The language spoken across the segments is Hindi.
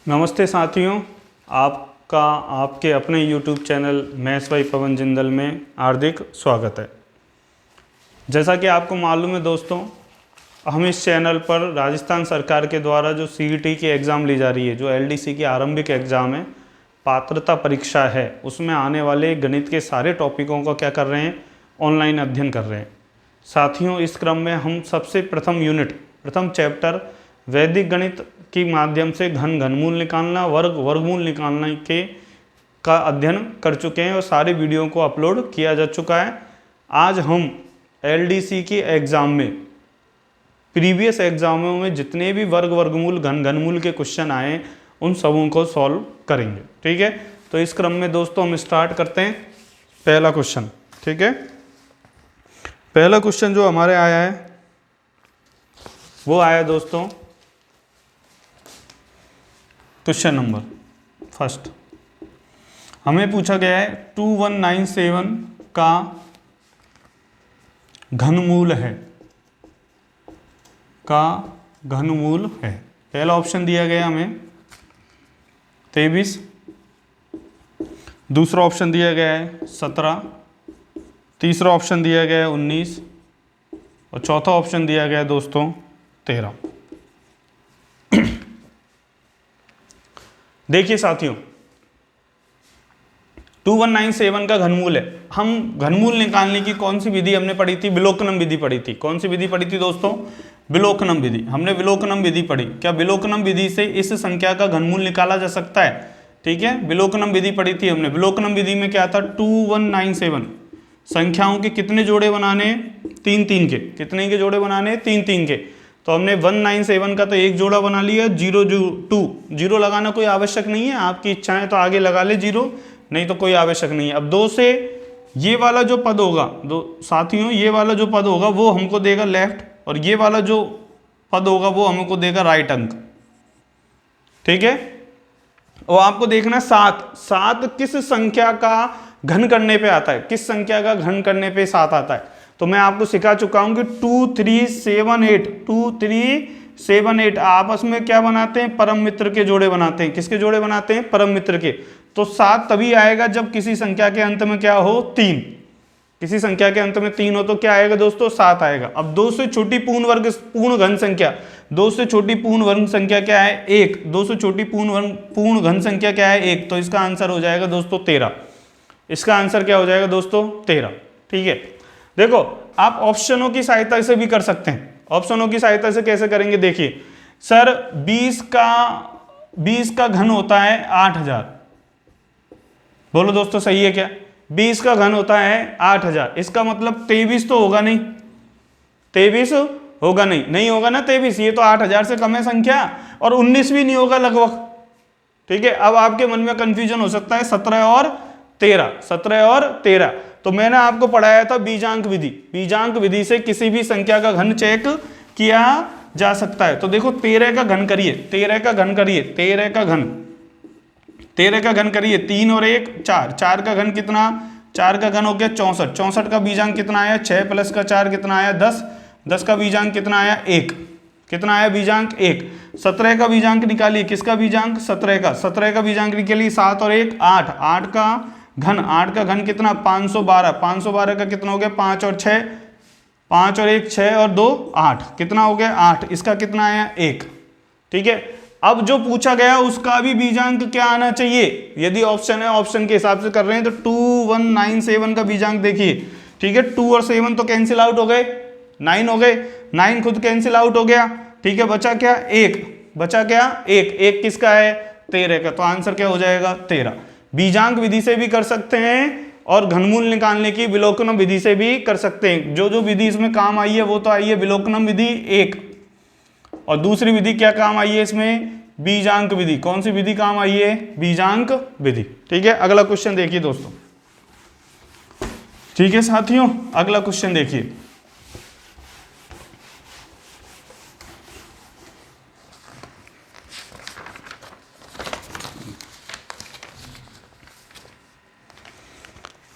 नमस्ते साथियों, आपका आपके अपने YouTube चैनल मैथ्स बाय पवन जिंदल में हार्दिक स्वागत है। जैसा कि आपको मालूम है दोस्तों, हम इस चैनल पर राजस्थान सरकार के द्वारा जो CET की एग्ज़ाम ली जा रही है, जो LDC की आरंभिक एग्ज़ाम है, पात्रता परीक्षा है, उसमें आने वाले गणित के सारे टॉपिकों का क्या कर रहे हैं, ऑनलाइन अध्ययन कर रहे हैं। साथियों, इस क्रम में हम सबसे प्रथम चैप्टर वैदिक गणित के माध्यम से घनमूल निकालना, वर्गमूल निकालना का अध्ययन कर चुके हैं और सारे वीडियो को अपलोड किया जा चुका है। आज हम LDC की एग्ज़ाम में, प्रीवियस एग्जामों में जितने भी वर्गमूल घनमूल के क्वेश्चन आए उन सबों को सॉल्व करेंगे। ठीक है, तो इस क्रम में दोस्तों हम स्टार्ट करते हैं पहला क्वेश्चन। ठीक है, पहला क्वेश्चन जो हमारे आया है वो आया दोस्तों क्वेश्चन नंबर फर्स्ट। हमें पूछा गया है 2197 का घनमूल है, पहला ऑप्शन दिया गया हमें 23, दूसरा ऑप्शन दिया गया है 17, तीसरा ऑप्शन दिया गया है 19 और चौथा ऑप्शन दिया गया है दोस्तों 13। देखिए साथियों, 2197 का घनमूल है। हम घनमूल निकालने की कौन सी विधि हमने पढ़ी थी? विलोकनम विधि पढ़ी थी। कौन सी विधि पढ़ी थी दोस्तों? विलोकनम विधि। हमने विलोकनम विधि पढ़ी। क्या विलोकनम विधि से इस संख्या का घनमूल निकाला जा सकता है? ठीक है, विलोकनम विधि पढ़ी थी हमने। विलोकनम विधि में क्या था? 2197 संख्याओं के कितने जोड़े बनाने? 3 के। कितने के जोड़े बनाने? 3 के। तो हमने 197 का तो एक जोड़ा बना लिया। 0 लगाना कोई आवश्यक नहीं है, आपकी इच्छा है तो आगे लगा ले 0, नहीं तो कोई आवश्यक नहीं है। अब 2 से ये वाला जो पद होगा, साथियों ये वाला जो पद होगा वो हमको देगा लेफ्ट, और ये वाला जो पद होगा वो हमको देगा राइट अंक। ठीक है, और आपको देखना 7 किस संख्या का घन करने पे आता है, किस संख्या का घन करने पे 7 आता है। तो मैं आपको सिखा चुका हूं कि 2378 आपस में क्या बनाते हैं? परम मित्र के जोड़े बनाते हैं। किसके जोड़े बनाते हैं? परम मित्र के। तो 7 तभी आएगा जब किसी संख्या के अंत में क्या हो? 3। किसी संख्या के अंत में 3 हो तो क्या आएगा दोस्तों? 7 आएगा। अब 2 से छोटी पूर्ण घन संख्या, 2 से छोटी पूर्ण वर्ग संख्या क्या है? 1। 2 से छोटी पूर्ण घन संख्या क्या है? 1। तो इसका आंसर हो जाएगा दोस्तों 13। इसका आंसर क्या हो जाएगा दोस्तों? 13। ठीक है, देखो आप ऑप्शनों की सहायता से भी कर सकते हैं। ऑप्शनों की सहायता से कैसे करेंगे? देखिए सर, 20 का घन होता है 8000। बोलो दोस्तों सही है क्या? 20 का घन होता है 8000। इसका मतलब 23 तो होगा नहीं, 23 होगा नहीं होगा ना 23, ये तो 8000 से कम है संख्या, और 19 भी नहीं होगा लगभग। ठीक है, अब आपके मन में कंफ्यूजन हो सकता है 17 और 13। तो मैंने आपको पढ़ाया था बीजांक विधि। बीजांक विधि से किसी भी संख्या का घन चेक किया जा सकता है। तो देखो 13 का घन करिए, 13 का घन करिए, 13 का घन करिए। 3 और 1 4, 4 का घन कितना? 4 का घन हो गया 64। 64 का बीजांक कितना आया? 6 प्लस का 4 कितना आया? 10। 10 का बीजांक कितना आया? 1। कितना आया बीजांक? 1। 17 का बीजांक निकालिए। किसका बीजांक? 17 का। 17 का बीजांक निकालिए। 7 और 1 8। 8 का घन कितना? 512। 512 का कितना हो गया? 5 और 6, 5 और 1 6 और 2 8। कितना हो गया? 8। इसका कितना आया? 1। ठीक है, अब जो पूछा गया उसका भी बीजांक क्या आना चाहिए? यदि ऑप्शन है, ऑप्शन के हिसाब से कर रहे हैं तो 2197 का बीजांक देखिए। ठीक है, 2 और 7 तो कैंसिल आउट हो गए, 9 हो गए, 9 खुद कैंसिल आउट हो गया। ठीक है, बचा क्या? 1। बचा क्या? 1 किसका है? 13 का। तो आंसर क्या हो जाएगा? 13। बीजांक विधि से भी कर सकते हैं और घनमूल निकालने की विलोकनम विधि से भी कर सकते हैं। जो विधि इसमें काम आई है वो तो आई है विलोकनम विधि 1, और दूसरी विधि क्या काम आई है इसमें? बीजांक विधि। कौन सी विधि काम आई है? बीजांक विधि। ठीक है, अगला क्वेश्चन देखिए दोस्तों। ठीक है साथियों, अगला क्वेश्चन देखिए।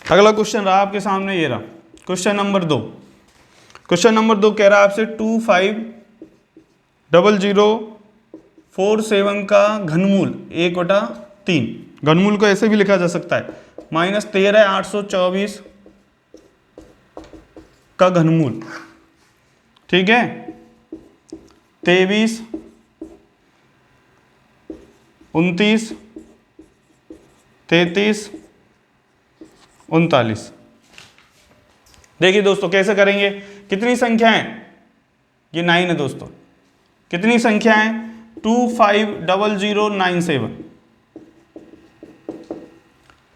अगला क्वेश्चन रहा आपके सामने, ये रहा क्वेश्चन नंबर 2। क्वेश्चन नंबर 2 कह रहा है आपसे 2500 47 का घनमूल 1/3, घनमूल को ऐसे भी लिखा जा सकता है -13,824 का घनमूल, ठीक है। 23, 29, 33, 39। देखिए दोस्तों कैसे करेंगे, कितनी संख्या है, ये 9 है दोस्तों, कितनी संख्या है 250097।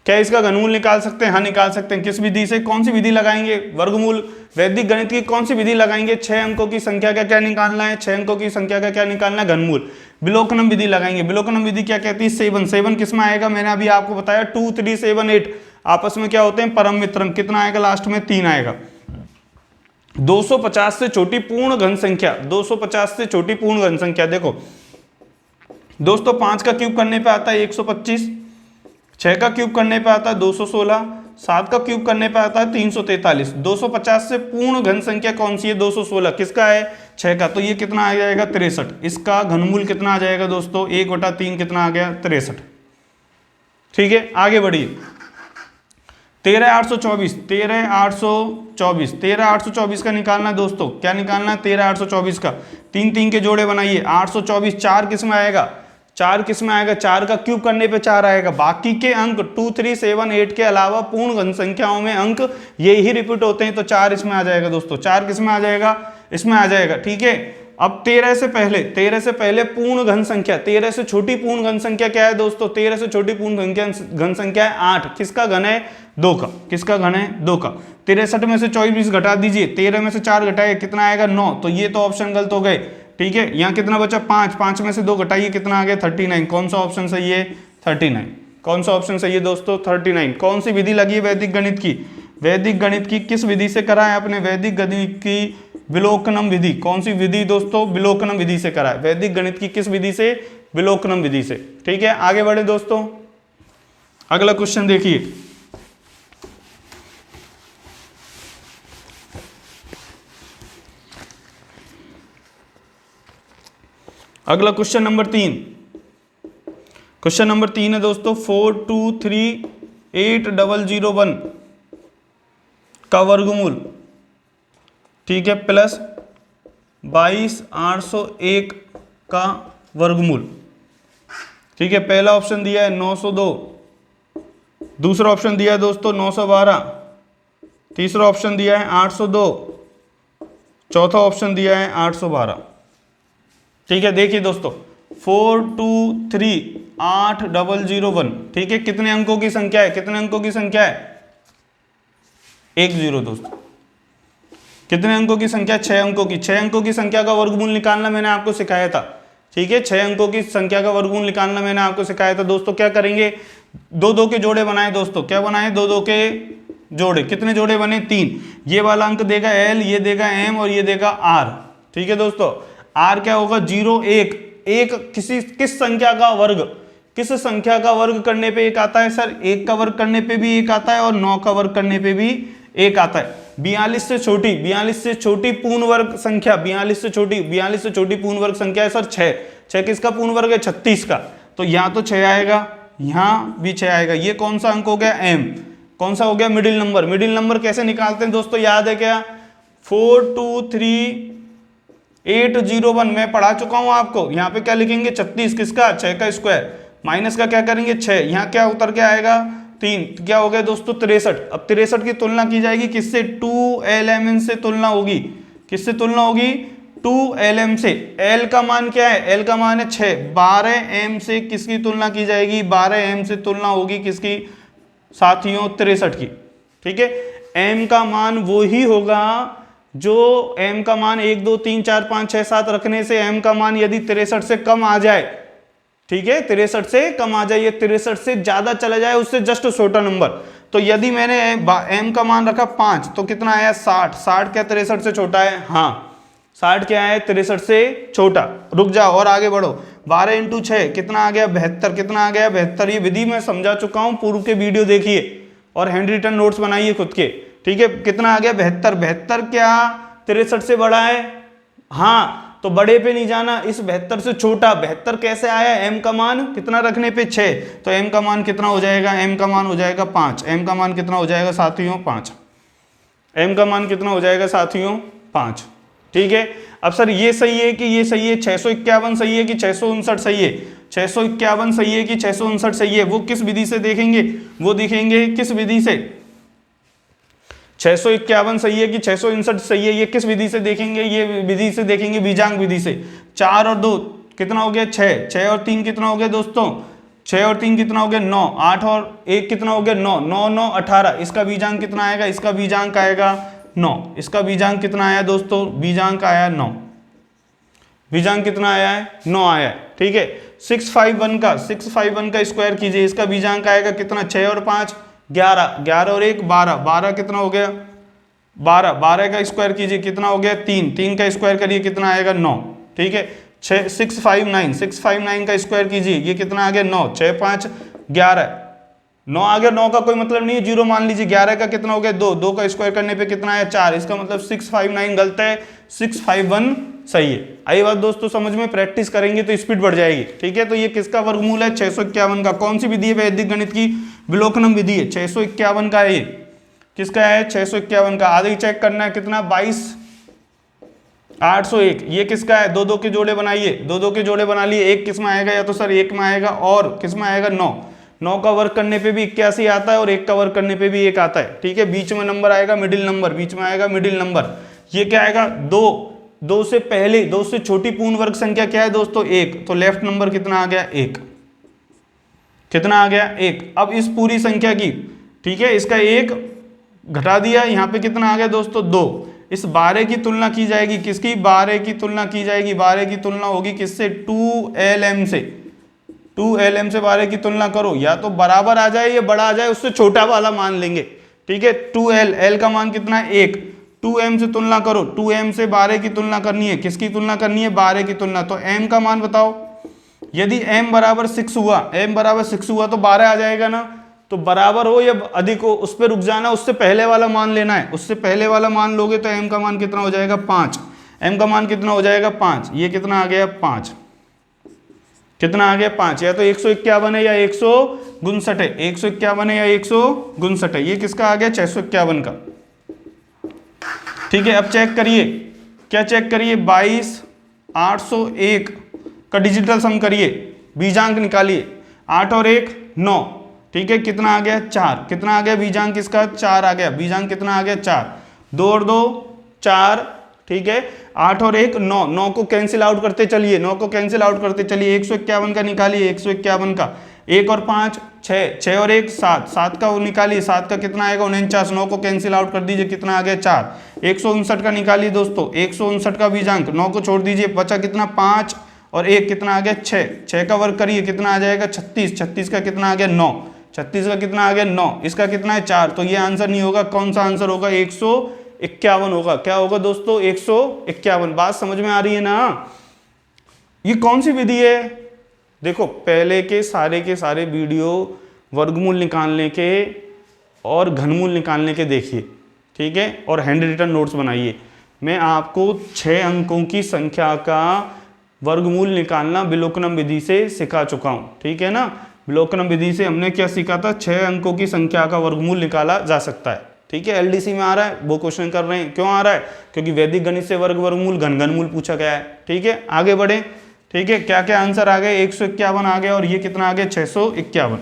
क्या इसका घनमूल निकाल सकते हैं? हाँ निकाल सकते हैं। किस विधि से? कौन सी विधि लगाएंगे? वर्गमूल वैदिक गणित की कौन सी विधि लगाएंगे? 6 अंकों की संख्या का क्या निकालना है? 6 अंकों की संख्या का क्या निकालना है? घनमूल। विलोकनम विधि लगाएंगे। विलोकनम विधि क्या कहती है? 7 किस में आएगा? मैंने अभी आपको बताया 2, 3, 7, 8 आपस में क्या होते हैं? परम मित्रम। कितना आएगा लास्ट में? 3 आएगा। 250 से छोटी पूर्ण घन संख्या, 250 से छोटी पूर्ण घन संख्या। देखो दोस्तों 5 का क्यूब करने पे आता है 125, 6 का क्यूब करने पे आता है 216, 7 का क्यूब करने पे आता है 343। 250 से पूर्ण घन संख्या कौन सी है? 216। किसका है? 6 का। तो ये कितना आ जाएगा? 63। इसका घनमूल कितना आ जाएगा दोस्तों? 1/3 कितना आ गया? 63। ठीक है आगे बढ़िए। 13,824, 13,824, 13,824 का निकालना है दोस्तों। क्या निकालना है? 13,824 का 3 3 के जोड़े बनाइए। 824 4 किस में आएगा? 4 किस में आएगा? 4 का क्यूब करने पे 4 आएगा। बाकी के अंक 2, 3, 7, 8 के अलावा पूर्ण घन संख्याओं में अंक ये ही रिपीट होते हैं, तो 4 इसमें आ जाएगा दोस्तों। 4 किस में आ जाएगा? इसमें आ जाएगा। ठीक है अब 13 से पहले पूर्ण घन संख्या, 13 से छोटी पूर्ण घन संख्या क्या है दोस्तों? 13 से छोटी पूर्ण घन संख्या है 8। किसका घन है? 2 का। किसका घन है? 2 का। 63 में से 24 घटा दीजिए, 13 में से 4 घटाइए, कितना आएगा? 9। तो ये तो ऑप्शन गलत हो गए। ठीक है यहाँ कितना बचा? 5, 5 में से 2 घटाइए, कितना आ गया? 39। कौन सा ऑप्शन सही है? 39। कौन सा ऑप्शन सही है दोस्तों? 39। कौन सी विधि लगी है वैदिक गणित की? वैदिक गणित की किस विधि से करा है आपने? वैदिक गणित की विलोकनम विधि। कौन सी विधि दोस्तों? विलोकनम विधि से करा है। वैदिक गणित की किस विधि से? विलोकनम विधि से। ठीक है आगे बढ़े दोस्तों। अगला क्वेश्चन देखिए, अगला क्वेश्चन नंबर 3। क्वेश्चन नंबर 3 है दोस्तों 4238001 का वर्गमूल, ठीक है, प्लस 22801 का वर्गमूल। ठीक है पहला ऑप्शन दिया है 902, दूसरा ऑप्शन दिया है दोस्तों 912, तीसरा ऑप्शन दिया है 802, चौथा ऑप्शन दिया है 812। ठीक है देखिए दोस्तों 4238001, ठीक है कितने अंकों की संख्या है? कितने अंकों की संख्या है? 10 दोस्तों। कितने अंकों की संख्या? 6 अंकों की। 6 अंकों की संख्या का वर्गमूल निकालना मैंने आपको सिखाया था। ठीक है 6 अंकों की संख्या का वर्गमूल निकालना मैंने आपको सिखाया था दोस्तों। क्या करेंगे? 2 के जोड़े बनाए दोस्तों। क्या बनाए? 2 के जोड़े। कितने जोड़े बने? 3। ये वाला अंक देगा L, ये देगा M और ये देगा R। ठीक है दोस्तों R क्या होगा? 0, 1। किस संख्या का वर्ग? किस संख्या का वर्ग करने पे 1 आता है सर? 1 का वर्ग करने पे भी 1 आता है और 9 का वर्ग करने पे भी 1 आता है। 42 से छोटी पूर्ण वर्ग संख्या, 42 से छोटी पूर्ण वर्ग संख्या है सर 6। 6 किसका पूर्ण वर्ग है? 36 का। तो यहाँ तो 6 आएगा, यहाँ भी 6 आएगा। ये कौन सा अंक हो गया? M। कौन सा हो गया? Middle number. मिडिल नंबर कैसे निकालते हैं दोस्तों? याद है क्या? 4238001 मैं पढ़ा चुका हूं आपको। यहाँ पे क्या लिखेंगे? 36 किसका? 6 का स्क्वायर। माइनस का क्या करेंगे? 6। यहाँ क्या उतर के आएगा? 3। क्या हो गया दोस्तों? 63। अब 63 की तुलना की जाएगी किससे? 2lmn से तुलना होगी। किससे तुलना होगी? 2lm से। l का मान क्या है? l का मान है 6। 12m से किसकी तुलना की जाएगी? 12m से तुलना होगी किसकी साथियों? 63 की। ठीक है m का मान वो ही होगा जो m का मान 1 2 3 4 5 6 7 रखने से m का मान यदि 63 से कम आ जाए, ठीक है 63 से कम आ जाए, ये 63 से ज्यादा चला जाए उससे जस्ट छोटा नंबर। तो यदि मैंने m का मान रखा 5 तो कितना आया? 60। 60 क्या 63 से छोटा है? हाँ 60 क्या है? 63 से छोटा। रुक जाओ और आगे बढ़ो। 12 × 6 कितना आ गया? 72। कितना आ गया? 72। ये विधि मैं समझा चुका हूं, पूर्व के वीडियो देखिए और हैंड रिटन नोट्स बनाइए खुद के। ठीक है कितना आ गया? 72। 72 क्या 63 से बड़ा है? हाँ तो बड़े पे नहीं जाना, इस 72 से छोटा। 72 कैसे आया, m का मान कितना रखने पे 6, तो m का मान कितना हो जाएगा, m का मान हो जाएगा 5। m का मान कितना हो जाएगा साथियों 5। m का मान कितना हो जाएगा साथियों 5। ठीक है। अब सर ये सही है कि ये सही है, 651 सही है कि 659 सही है, 651 सही है कि 659 सही है, वो किस विधि से देखेंगे, वो देखेंगे किस विधि से, 651 सही है कि 659 सही है, ये किस विधि से देखेंगे, ये विधि से देखेंगे बीजांक विधि से। 4 और 2 कितना हो गया 6, 6 और 3 कितना हो गया दोस्तों, 6 और 3 कितना हो गया 9, 8 और 1 कितना हो गया 9, 9 9 18, इसका बीजांक कितना आएगा, इसका बीजांक आएगा 9, इसका बीजांक कितना आया दोस्तों, बीजांक आया 9, बीजांक कितना आया है 9 आया है। ठीक है। 651 का स्क्वायर कीजिए, इसका बीजांक आएगा कितना, 6 और 5 11, 11 और 1 12, 12 कितना हो गया 12, 12 का स्क्वायर कीजिए कितना हो गया 3, 3 का स्क्वायर करिए कितना आएगा 9। ठीक है। 659 का स्क्वायर कीजिए, ये कितना आ गया 9, 6 5 11, 9 आ गया, 9 का कोई मतलब नहीं है, जीरो मान लीजिए। 11 का कितना हो गया 2, 2 का स्क्वायर करने पे कितना आया 4, इसका मतलब 659 गलत है, 651 सही है। आई बात दोस्तों समझ में, प्रैक्टिस करेंगे तो स्पीड बढ़ जाएगी। ठीक है। तो ये किसका वर्गमूल है 651 का, कौन सी विधि है वैदिक गणित की, विलोकनम विधि है, 651 का है, ये किसका है 651 का। आगे चेक करना है कितना 22 801, ये किसका है, दो दो के जोड़े बनाइए, दो दो के जोड़े बना लिए, एक किस में आएगा, या तो सर एक में आएगा और किस में आएगा 9, 9 का वर्ग करने पे भी 81 आता है और 1 का वर्ग करने पे भी 1 आता है। ठीक है। बीच में नंबर आएगा मिडिल नंबर, बीच में आएगा मिडिल नंबर। ये क्या आएगा 2, 2 से पहले 2 से छोटी पूर्ण वर्ग संख्या क्या है दोस्तों 1, तो लेफ्ट नंबर कितना आ गया 1, कितना आ गया 1। अब इस पूरी संख्या की, ठीक है, इसका 1 घटा दिया, यहाँ पे कितना आ गया दोस्तों 2। इस 12 की तुलना की जाएगी किसकी, 12 की तुलना की जाएगी, 12 की तुलना होगी किससे 2lm से, 2lm से 12 की तुलना करो, या तो बराबर आ जाए या बड़ा आ जाए, उससे छोटा वाला मान लेंगे। ठीक है। 2l, l का मान कितना है 1, 2m से तुलना करो, 2m से 12 की तुलना करनी है, किसकी तुलना करनी है 12 की तुलना, तो m का मान बताओ। यदि m बराबर 6 हुआ, m बराबर 6 हुआ तो 12 आ जाएगा ना, तो बराबर हो या अधिक हो उस पर रुक जाना, उससे पहले वाला मान लेना है, उससे पहले वाला मान लोगे तो m का मान कितना हो जाएगा 5, m का मान कितना हो जाएगा 5, ये कितना आ गया 5, कितना आ गया 5, या तो 151 है या 159 है, 151 है या 159 है, ये किसका आ गया 651 का। ठीक है। अब चेक करिए, क्या चेक करिए 22 801 का डिजिटल सम करिए, बीजांक निकालिए, 8 और 1 9, ठीक है, कितना आ गया 4, कितना आ गया बीजांक इसका 4 आ गया, बीजांक कितना आ गया 4, 2 और 2 4, ठीक है, 8 और 1 9, 9 को कैंसिल आउट करते चलिए, 9 को कैंसिल आउट करते चलिए, 151 का निकालिए, 151 का, 1 और 5 6, 6 और 1 7, 7 का वो निकालिए, 7 का कितना आएगा 49, 9 को कैंसिल आउट कर दीजिए, कितना आ गया 4, 159 का निकालिए दोस्तों, 159 का बीजांक, 9 को छोड़ दीजिए, बचा कितना 5 और 1 कितना आ गया 6, 6 का वर्ग करिए कितना आ जाएगा 36, 36 का कितना आ गया 9, 36 का कितना आ गया 9, इसका कितना है 4, तो ये आंसर नहीं होगा, कौन सा आंसर होगा 151 होगा। क्या होगा दोस्तों 151। बात समझ में आ रही है ना। ये कौन सी विधि है, देखो पहले के सारे वीडियो वर्गमूल निकालने के और घनमूल निकालने के देखिए, ठीक है, और हैंड रिटन नोट्स बनाइए। मैं आपको 6 अंकों की संख्या का वर्गमूल निकालना विलोकनम विधि से सिखा चुका हूं, ठीक है ना। विलोकनम विधि से हमने क्या सीखा था, 6 अंकों की संख्या का वर्गमूल निकाला जा सकता है, ठीक है। एलडीसी में आ रहा है, वो क्वेश्चन कर रहे हैं, क्यों आ रहा है, क्योंकि वैदिक गणित से वर्गमूल घनमूल पूछा गया है, ठीक है। आगे बढ़े, ठीक है, क्या क्या आंसर आ गए, 151 आ गया और ये कितना आ गया 651,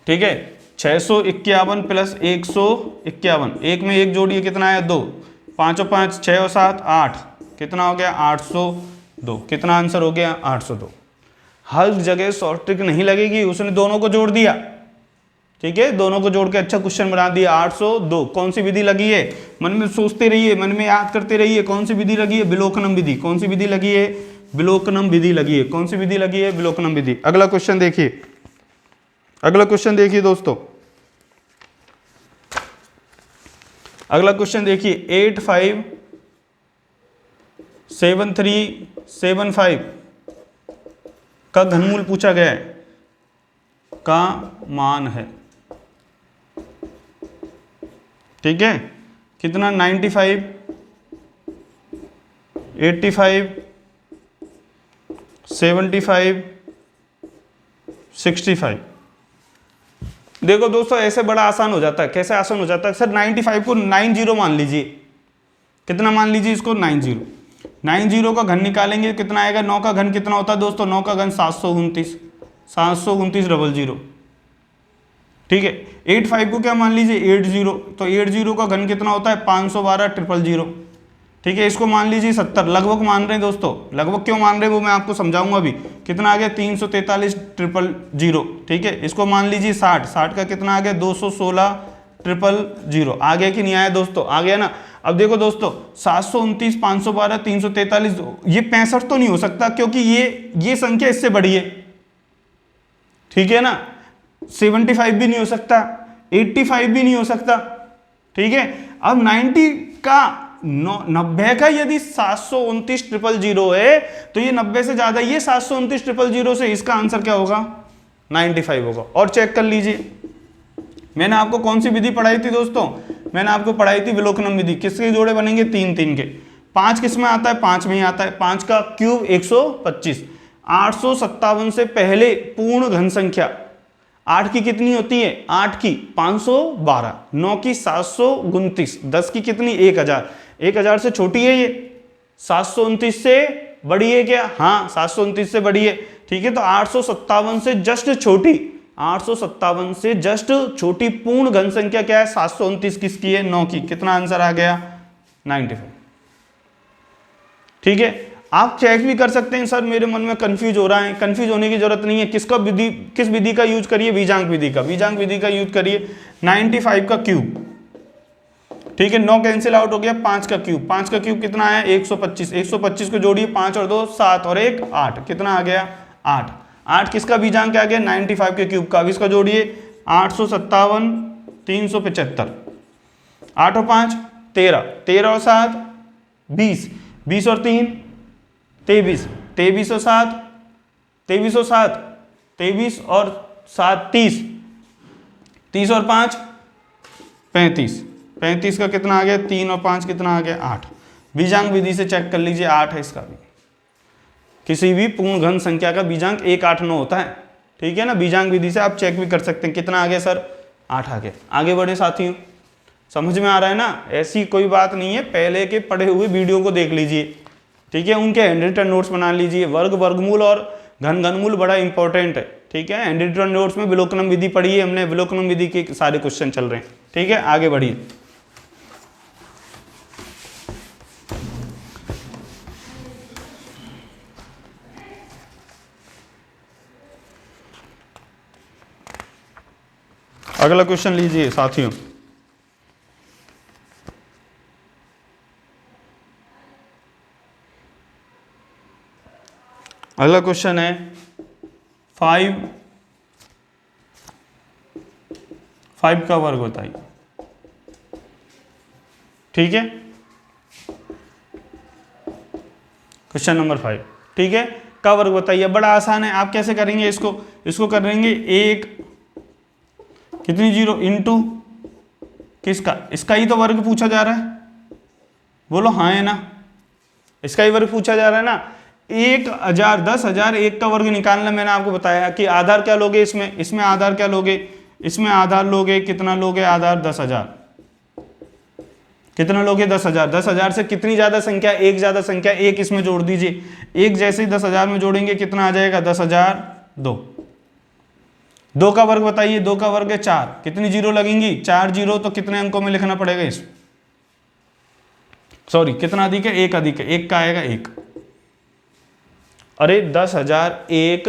ठीक है। 651 प्लस 151, एक में एक जोड़िए कितना आया 2, 5 और 5 6 और 7 8, कितना हो गया 802, कितना आंसर हो गया 802। हर जगह शॉर्ट ट्रिक नहीं लगेगी, उसने दोनों को जोड़ दिया, ठीक है, दोनों को जोड़ के अच्छा क्वेश्चन बना दिया 802। कौन सी विधि लगी है, मन में सोचते रहिए, मन में याद करते रहिए, कौन सी विधि लगी है, विलोकनम विधि। कौन सी विधि लगी है, विलोकनम विधि लगी है। कौन सी विधि लगी है, विलोकनम विधि। अगला क्वेश्चन देखिए, अगला क्वेश्चन देखिए दोस्तों, अगला क्वेश्चन देखिए 857375 का घनमूल पूछा गया है, का मान है, ठीक है, कितना 95 85, 75, 65। देखो दोस्तों ऐसे बड़ा आसान हो जाता है। कैसे आसान हो जाता है सर? 95 को 90 मान लीजिए। कितना मान लीजिए इसको? 90। 90 का घन निकालेंगे कितना आएगा? 9 का घन कितना होता है दोस्तों? 9 का घन 729, 729 00। ठीक है। 85 को क्या मान लीजिए? 80। तो 80 का घन कितना होता है? 512 000। ठीक है। इसको मान लीजिए 70। लगभग मान रहे हैं दोस्तों। लगभग क्यों मान रहे हैं वो मैं आपको समझाऊंगा अभी। कितना आ गया? 343 000। ठीक है। इसको मान लीजिए 60। 60 का कितना आ गया? 216 000। आ गया कि नहीं आया दोस्तों? आ गया ना। अब देखो दोस्तों 729, 512, 343, ये 65 तो नहीं हो सकता क्योंकि ये संख्या इससे बड़ी है। ठीक है ना। 75 भी नहीं हो सकता, 85 भी नहीं हो सकता। ठीक है। अब 90 का 90 का यदि 729 000 है तो ये 90 से ज्यादा, ये 729 000 से इसका आंसर क्या होगा? 95 होगा। और चेक कर लीजिए मैंने आपको कौन सी विधि पढ़ाई थी दोस्तों? मैंने आपको पढ़ाई थी विलोकनम विधि। किसके जोड़े बनेंगे? 3 3 के। 5 किस में आता है? 5 में ही आता है। 5 का क्यूब 125। 857 से पहले पूर्ण घन संख्या 8 की कितनी होती है? 8 की 512, 9 की 729, 10 की कितनी? 1000। 1000 से छोटी है ये? 729 से बड़ी है क्या? हाँ 729 से बड़ी है। ठीक है। तो 857 से जस्ट छोटी, 857 से जस्ट छोटी पूर्ण घन संख्या क्या है? 729 किसकी है? 9 की। कितना आंसर आ गया? 95। ठीक है। आप चेक भी कर सकते हैं सर मेरे मन में कंफ्यूज हो रहा है। कंफ्यूज होने की जरूरत नहीं है। किस विधि का यूज करिए? बीजांक विधि का। बीजांक विधि का यूज करिए। 95 का क्यूब। ठीक है। 9 कैंसिल आउट हो गया। 5 का क्यूब। 5 का क्यूब कितना आया? 125। 125 को जोड़िए, 5 और 2 7 और 1 8। कितना आ गया? 8। 8 किसका बीजांक आ गया? 95 के क्यूब का। इसका जोड़िए 857, 375। 8 और 5 13, 13 और 7 20, 20 और 3 23, 23 और 7 23 और 7 23 और 7 30, 30 और 5 35, 35 का कितना आ गया? 3 और 5 कितना आ गया? 8। बीजांक विधि से चेक कर लीजिए 8 है इसका भी। किसी भी पूर्ण घन संख्या का बीजांक 1 8 9 होता है। ठीक है ना। बीजांक विधि से आप चेक भी कर सकते हैं। कितना आ गया सर? 8 आ गया। आगे बढ़े साथियों। समझ में आ रहा है ना? ऐसी कोई बात नहीं है। पहले के पढ़े हुए वीडियो को देख लीजिए। ठीक है। उनके हैंड रिटन नोट्स बना लीजिए। वर्ग वर्गमूल और घन घनमूल बड़ा इंपॉर्टेंट है। ठीक है। हैंड रिटन नोट्स में विलोकनम विधि पढ़ी है हमने। विलोकनम विधि के सारे क्वेश्चन चल रहे हैं। ठीक है। आगे बढ़िए। अगला क्वेश्चन लीजिए साथियों। अगला क्वेश्चन है 5 का वर्ग बताइए। ठीक है। Question number 5। ठीक है। का वर्ग बताइए। बड़ा आसान है। आप कैसे करेंगे इसको करेंगे 1 कितनी 0 इंटू किसका? इसका ही तो वर्ग पूछा जा रहा है। बोलो हाँ है ना। इसका ही वर्ग पूछा जा रहा है ना। 1000, 10,000 1 का वर्ग निकालना मैंने आपको बताया कि आधार क्या लोगे? इसमें आधार क्या लोगे? इसमें आधार लोगे। कितना लोगे आधार? 10,000। कितना लोगे? 10,000। 10,000 से कितनी ज्यादा संख्या? एक ज्यादा संख्या। एक इसमें जोड़ दीजिए। एक जैसे ही 10,000 में जोड़ेंगे कितना आ जाएगा? 10,002। 2 का वर्ग बताइए। 2 का वर्ग है 4। कितनी जीरो लगेंगी? 4 जीरो। तो कितने अंकों में लिखना पड़ेगा इस? सॉरी कितना अधिक है? 1 अधिक है। 1 का आएगा 1। अरे 10,001,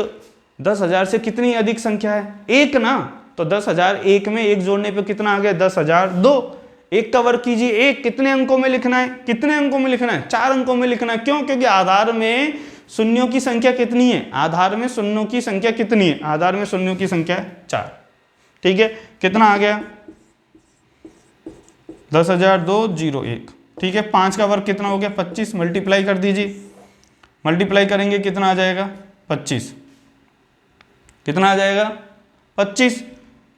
10,000 से कितनी अधिक संख्या है? 1 ना। तो 10,001 में 1 जोड़ने पे कितना आ गया? 10,002। 1 का वर्ग कीजिए। 1 कितने अंकों में लिखना है? कितने अंकों में लिखना है? 4 अंकों में लिखना है। क्यों? क्योंकि आधार में शून्यों की संख्या कितनी है? आधार में शून्यों की संख्या कितनी है? आधार में शून्यों की संख्या 4। ठीक है। कितना आ गया? 10,002 ठीक है। 5 का वर्ग कितना हो गया? 25। मल्टीप्लाई कर दीजिए। मल्टीप्लाई करेंगे कितना आ जाएगा? 25। कितना आ जाएगा? 25।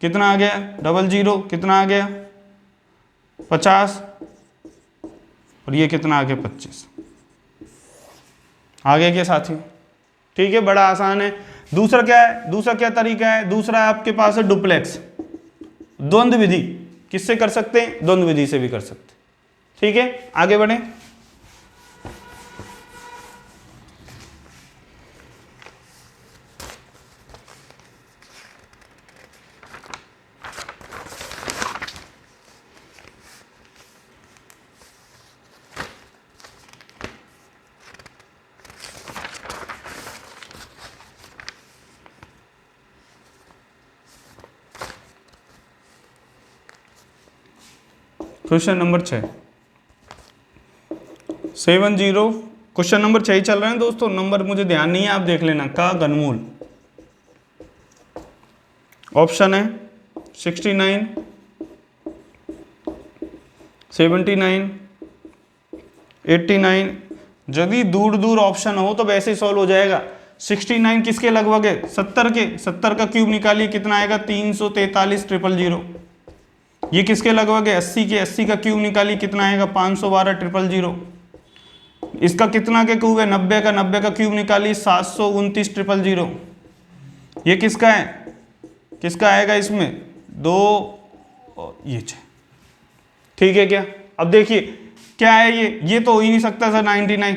कितना आ गया? 00 कितना आ गया? 50। और ये कितना आ गया? 25। आगे के साथी, ठीक है, बड़ा आसान है। दूसरा क्या है, दूसरा क्या तरीका है, दूसरा आपके पास है डुप्लेक्स, द्वंद्व विधि। किससे कर सकते हैं, द्वंद्व विधि से भी कर सकते हैं, ठीक है। आगे बढ़े, क्वेश्चन नंबर 6 70, क्वेश्चन नंबर 6 ही चल रहे हैं दोस्तों, नंबर मुझे ध्यान नहीं है, आप देख लेना। का घनमूल, ऑप्शन है 69, 79, 89। यदि दूर दूर ऑप्शन हो तो वैसे ही सॉल्व हो जाएगा। 69 किसके लगभग है, 70 के, 70 का क्यूब निकालिए कितना आएगा, 343,000। ये किसके लगभग है, 80 के, 80 का क्यूब निकालिए कितना आएगा, 512,000। इसका कितना के क्यूब है, 90 का, 90 का क्यूब निकालिए 729,000। ये किसका है, किसका आएगा इसमें, 2 और ये 6, ठीक है क्या। अब देखिए क्या है, ये तो हो ही नहीं सकता सर 99,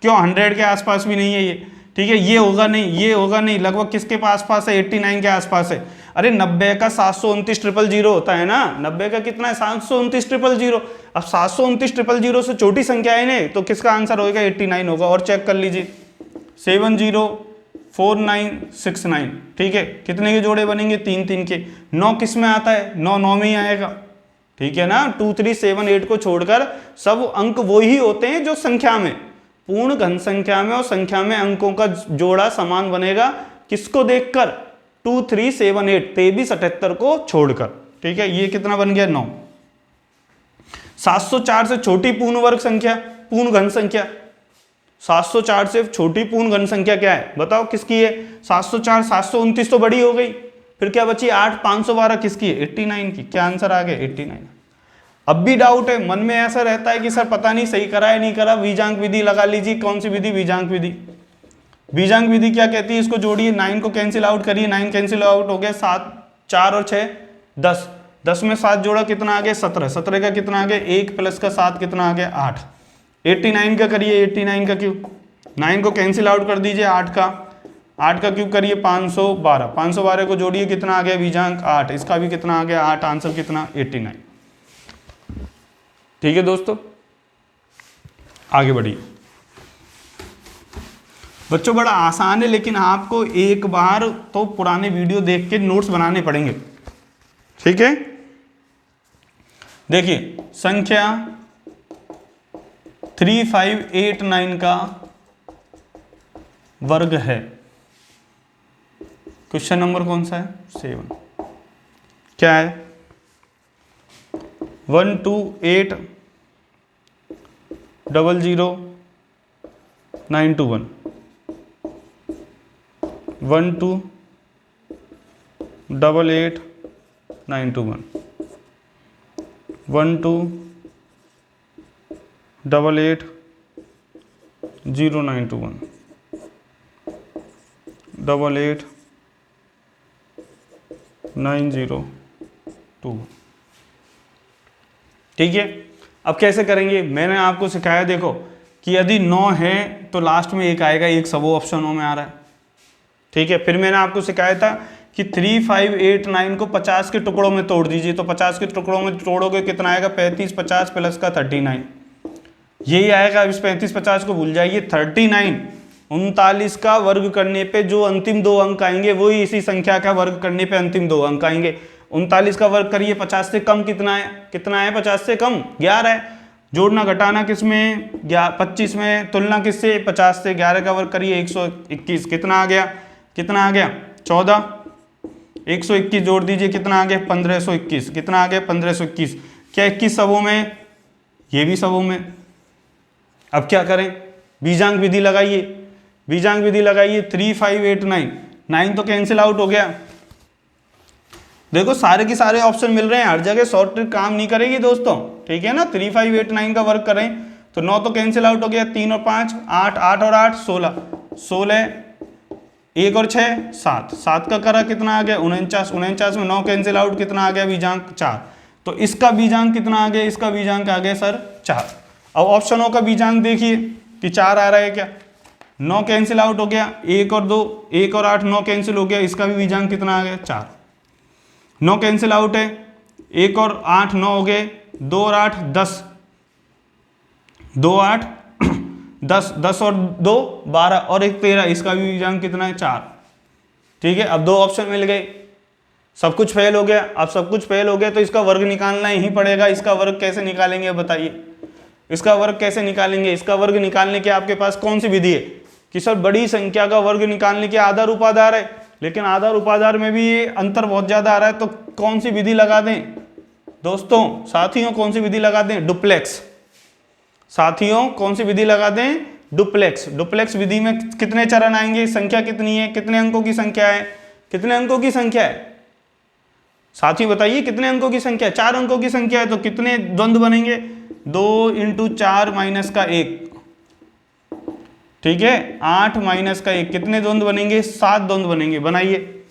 क्यों, 100 के आसपास भी नहीं है ये, ठीक है। ये होगा नहीं, ये होगा नहीं, लगभग किसके आसपास है, 89 के आसपास है। अरे 90 का 729,000 होता है ना, 90 का कितना है, 729,000। अब 729,000 से छोटी संख्या है ना, तो किसका आंसर होगा, 89 होगा। और चेक कर लीजिए, 704969, ठीक है। कितने के जोड़े बनेंगे, 3 3 के। 9 किस में आता है, 9 9 में ही आएगा, ठीक है ना। 2 3 7 8 को छोड़कर सब अंक वो ही होते हैं जो संख्या में, पूर्ण घन संख्या में और संख्या में अंकों का जोड़ा समान बनेगा, किसको देखकर, 2 3 7 8, 23 78 को छोड़कर, ठीक है। ये कितना बन गया, 9। 704 से छोटी पूर्ण वर्ग संख्या, पूर्ण घन संख्या, 704 से छोटी पूर्ण घन संख्या क्या है, बताओ किसकी है, 704, 729 तो बड़ी हो गई, फिर क्या बची 8, 512 किसकी है, 89 की। क्या आंसर आ गया, 89। अब भी डाउट है, मन में ऐसा रहता है कि सर पता नहीं सही करा है नहीं करा, बीजांक विधि लगा लीजिए। कौन सी विधि, बीजांक विधि। बीजांक विधि क्या कहती है, इसको जोड़िए, 9 को कैंसिल आउट करिए, 9 कैंसिल आउट हो गया, 7 4 और 6 10, 10 में 7 जोड़ा कितना आ गया, 17, 17 का कितना आ गया, 1 प्लस का 7 कितना आ गया, 8। 89 का करिए, 89 का क्यूब, 9 को कैंसिल आउट कर दीजिए, 8 का क्यूब करिए, 512, 512 को जोड़िए कितना आ गया, बीजांक 8, इसका भी कितना आ गया 8, आंसर कितना, 89। ठीक है दोस्तों, आगे बढ़िए। बच्चों बड़ा आसान है, लेकिन आपको एक बार तो पुराने वीडियो देख के नोट्स बनाने पड़ेंगे, ठीक है। देखिए संख्या 3589 का वर्ग है, क्वेश्चन नंबर कौन सा है, 7। क्या है, 128000921, 1288921, 1288091, 889021, ठीक है। अब कैसे करेंगे, मैंने आपको सिखाया, देखो कि यदि 9 है तो लास्ट में 1 आएगा, 1 सब ऑप्शनों में आ रहा है, ठीक है। फिर मैंने आपको सिखाया था कि 3589 को 50 के टुकड़ों में तोड़ दीजिए, तो 50 के टुकड़ों में तोड़ोगे कितना आएगा, 35, 50 प्लस का 39, यही आएगा। इस 35 50 को भूल जाइए। 39 39 का वर्ग करने पे जो अंतिम 2 अंक आएंगे वही इसी संख्या का वर्ग करने पे अंतिम 2 अंक आएंगे। 39 का वर्ग करिए, 50 से कम कितना है, 50 से कम 11 है। जोड़ना घटाना किसमें, 25 में, तुलना किससे, 50 से। 11 का वर्ग करिए, 121, कितना आ गया, 14। 121 जोड़ दीजिए, कितना आ गया, 1521, कितना आ गया, 1521। क्या 21 सबों में, ये भी सबों में। अब क्या करें, बीजांक विधि लगाइए, बीजांक विधि लगाइए। 3589, 9 तो कैंसिल आउट हो गया। देखो सारे के सारे ऑप्शन मिल रहे हैं, हर जगह शॉर्ट ट्रिक काम नहीं करेगी दोस्तों, ठीक है ना। 3589 का वर्ग करें तो 9 तो कैंसिल आउट हो गया, 3 और 5 8, 8 और 8 16, 16 1 और 6 7, 7 का करा कितना आ गया 49, 49 में 9 कैंसिल आउट, कितना आ गया बीजांक 4। तो इसका बीजांक कितना आ गया, इसका बीजांक आ गया सर 4। अब ऑप्शनों का बीजांक देखिए कि 4 आ रहा है क्या, 9 कैंसिल आउट हो गया, 1 और 2 1 और 8 9 कैंसिल हो गया, इसका भी बीजांक कितना आ गया 4। 9 कैंसिल आउट है, 1 और 8 9 हो गए, 2 और 8 10, 2 8 10, 10 और 2 12 और 1 13, इसका भी बीजांक कितना है 4। ठीक है, अब 2 ऑप्शन मिल गए, सब कुछ फेल हो गया। अब सब कुछ फेल हो गया तो इसका वर्ग निकालना ही पड़ेगा। इसका वर्ग कैसे निकालेंगे बताइए, इसका वर्ग कैसे निकालेंगे। इसका वर्ग निकालने के आपके पास कौन सी विधि है कि सर बड़ी संख्या का वर्ग निकालने के आधार उपाधार है, लेकिन आधार उपाधार में भी ये अंतर बहुत ज्यादा आ रहा है, तो कौन सी विधि लगा दें दोस्तों, साथियों, कौन सी विधि लगा दें, डुप्लेक्स। साथियों कौन सी विधि लगा दें, डुप्लेक्स। डुप्लेक्स विधि में कितने चरण आएंगे, संख्या कितनी है, कितने अंकों की संख्या है, कितने अंकों की संख्या है साथी बताइए, कितने अंकों की संख्या है, 4 अंकों की संख्या है, तो कितने द्वंद्व बनेंगे, 2 × 4 - 1, ठीक है, 8 - 1, कितने द्वंद्व बनेंगे, 7 द्वंद्व बनेंगे। बनाइए,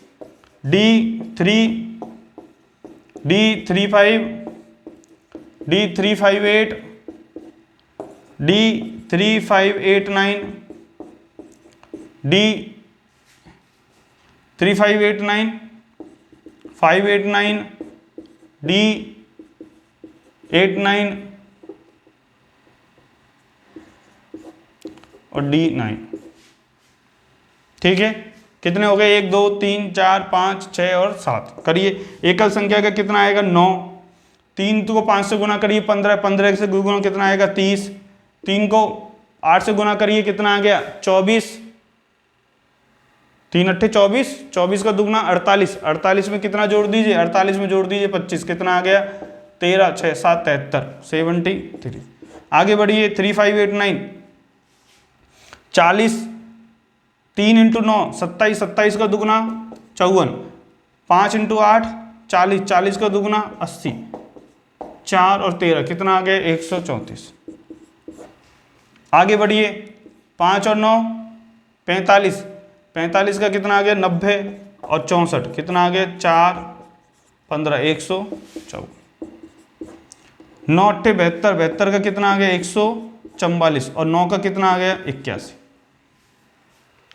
D3 D35 D358 D3589 D3589 589 D89 और D9। ठीक है, कितने हो गए, 1 2 3 4 5 6 और 7। करिए, एकल संख्या का कितना आएगा 9, 3 को 5 से गुना करिए 15, 15 से गुना कितना आएगा 30, 3 को 8 से गुना करिए कितना आ गया 24, 3 8 24, 24 का दुगना 48, 48 में कितना जोड़ दीजिए, 48 में जोड़ दीजिए 25, कितना आ गया 13 6 7 73, 73। आगे बढ़िए, 3589 40, 3 × 9 27, 27 का दुगना 54, 5 × 8 40, 40 का दुगना 80, 4 और 13 कितना आ गया 134। आगे बढ़िए, 5 और 9 45, 45 का कितना आ गया 90 और 64 कितना आ गया 4 15 114, 9 8 72, 72 का कितना आ गया 144 और 9 का कितना आ गया 81।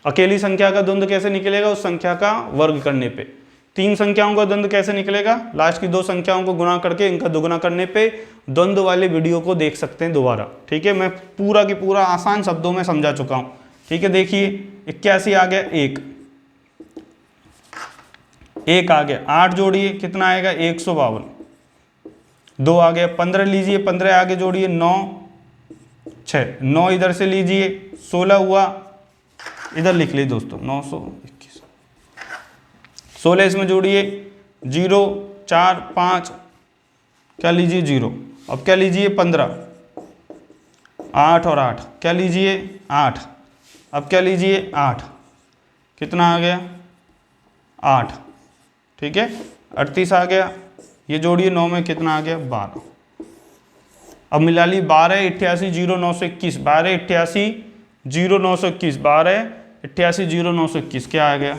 अकेली संख्या का द्वंद्व कैसे निकलेगा, उस संख्या का वर्ग करने पे। 3 संख्याओं का द्वंद्व कैसे निकलेगा, लास्ट की 2 संख्याओं को गुणा करके इनका दुगुना करने पे। द्वंद्व वाले वीडियो को देख सकते हैं दोबारा, ठीक है, मैं पूरा की पूरा आसान शब्दों में समझा चुका हूं। ठीक है, देखिए 81 आ गया 1 आ गया, 8 जोड़िए कितना आएगा 152, 2 आ गया, 15 लीजिए, 15 आगे जोड़िए 9 6, 9 इधर से लीजिए 16 हुआ, इधर लिख लीजिए दोस्तों 921, 16 इसमें जोड़िए 0 4 5, क्या लीजिए 0, अब क्या लीजिए 15, 8 और 8 क्या लीजिए 8, अब क्या लीजिए 8, कितना आ गया 8, ठीक है 38 आ गया, ये जोड़िए 9 में कितना आ गया 12। अब मिला ली 12 88 0 921, 12 88 0 921, 12 88 0 921, क्या आ गया,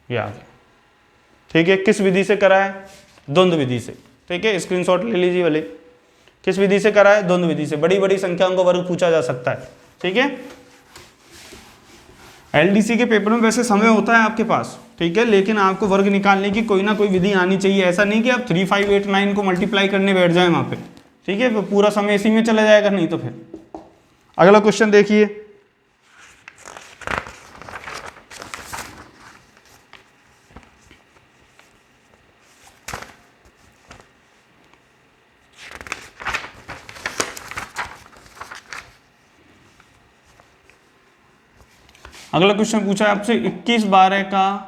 ये आ गया। ठीक है, किस विधि से करा है, द्वंद्व विधि से। ठीक है, स्क्रीनशॉट ले लीजिए वाले, किस विधि से करा है, द्वंद्व विधि से। बड़ी बड़ी संख्याओं का वर्ग पूछा जा सकता है। ठीक है, एलडीसी के पेपर में वैसे समय होता है आपके पास, ठीक है, लेकिन आपको वर्ग निकालने की कोई ना कोई विधि आनी चाहिए। ऐसा नहीं कि आप 3589 को मल्टीप्लाई करने बैठ जाए वहां पे, ठीक है, पूरा समय इसी में चला जाएगा, नहीं तो फिर। अगला क्वेश्चन देखिए, अगला क्वेश्चन पूछा है आपसे 21 12 का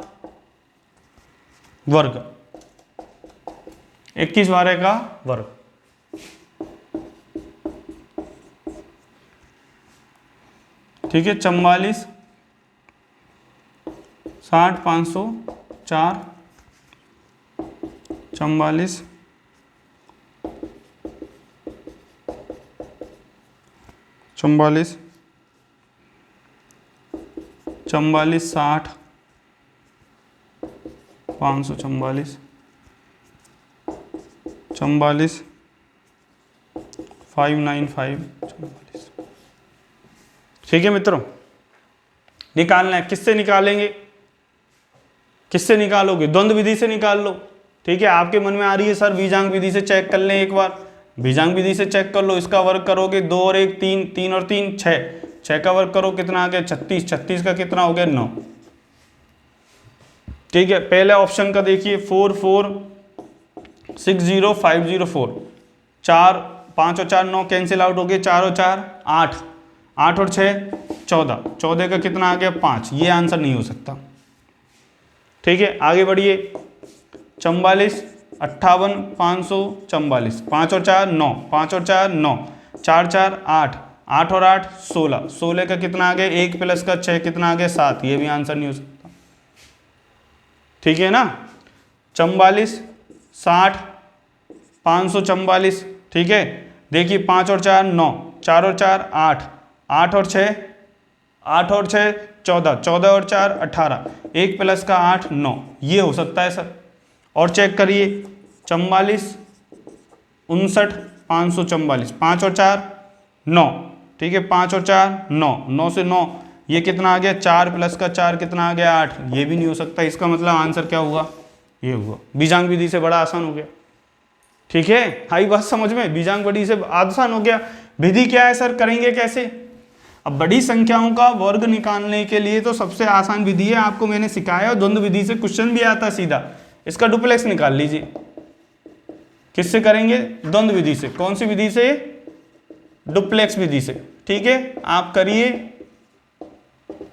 वर्ग, 21 12 का वर्ग। ठीक है, 44 60 504, 44 44 44 60 544 44 595 44। ठीक है मित्रों, निकालना है। किससे निकालेंगे, किससे निकालोगे? द्वंद्व विधि से निकाल लो। ठीक है, आपके मन में आ रही है सर बीजांग विधि से चेक कर लें एक बार। बीजांग विधि से चेक कर लो। इसका वर्ग करोगे 2 और 1 3, 3 और 3 6, 6 का वर्ग करो कितना आ गया 36, 36 का कितना हो गया 9। ठीक है, पहले ऑप्शन का देखिए 4 4 6 0 5 0 4, 4 5 और 4 9 कैंसिल आउट हो गए, 4 और 4 8, 8 और 6 14, 14 का कितना आ गया 5। ये आंसर नहीं हो सकता। ठीक है, आगे बढ़िए। 44 58 544, 5 और 4 9, 5 और 4 9, 4 4 8, 8 और 8 16, 16 का कितना आ गया 1 प्लस का 6 कितना आ गया 7। ये भी आंसर नहीं हो सकता। ठीक है ना, 44 60 544। ठीक है, देखिए 5 और 4 9, 4 और 4 8, 8 और 6 8 और 6 14, 14 और 4 18, 1 प्लस का 8 9। ये हो सकता है सर। और चेक करिए 44 59 544, 5 और 4 9। ठीक है, 5 और 4 9, 9 से 9 ये कितना आ गया 4 प्लस का 4 कितना आ गया 8। ये भी नहीं हो सकता। इसका मतलब आंसर क्या हुआ, ये हुआ। बीजांग विधि से बड़ा आसान हो गया। ठीक है, आई बात समझ में? बीजांग विधि से आसान हो गया। विधि क्या है सर, करेंगे कैसे? अब बड़ी संख्याओं का वर्ग निकालने के लिए तो सबसे आसान विधि है, आपको मैंने सिखाया। और द्वंद्व विधि से क्वेश्चन भी आता है सीधा। इसका डुप्लेक्स निकाल लीजिए। किससे करेंगे? द्वंद्व विधि से। कौन सी विधि से? डुप्लेक्स विधि से। ठीक है, आप करिए,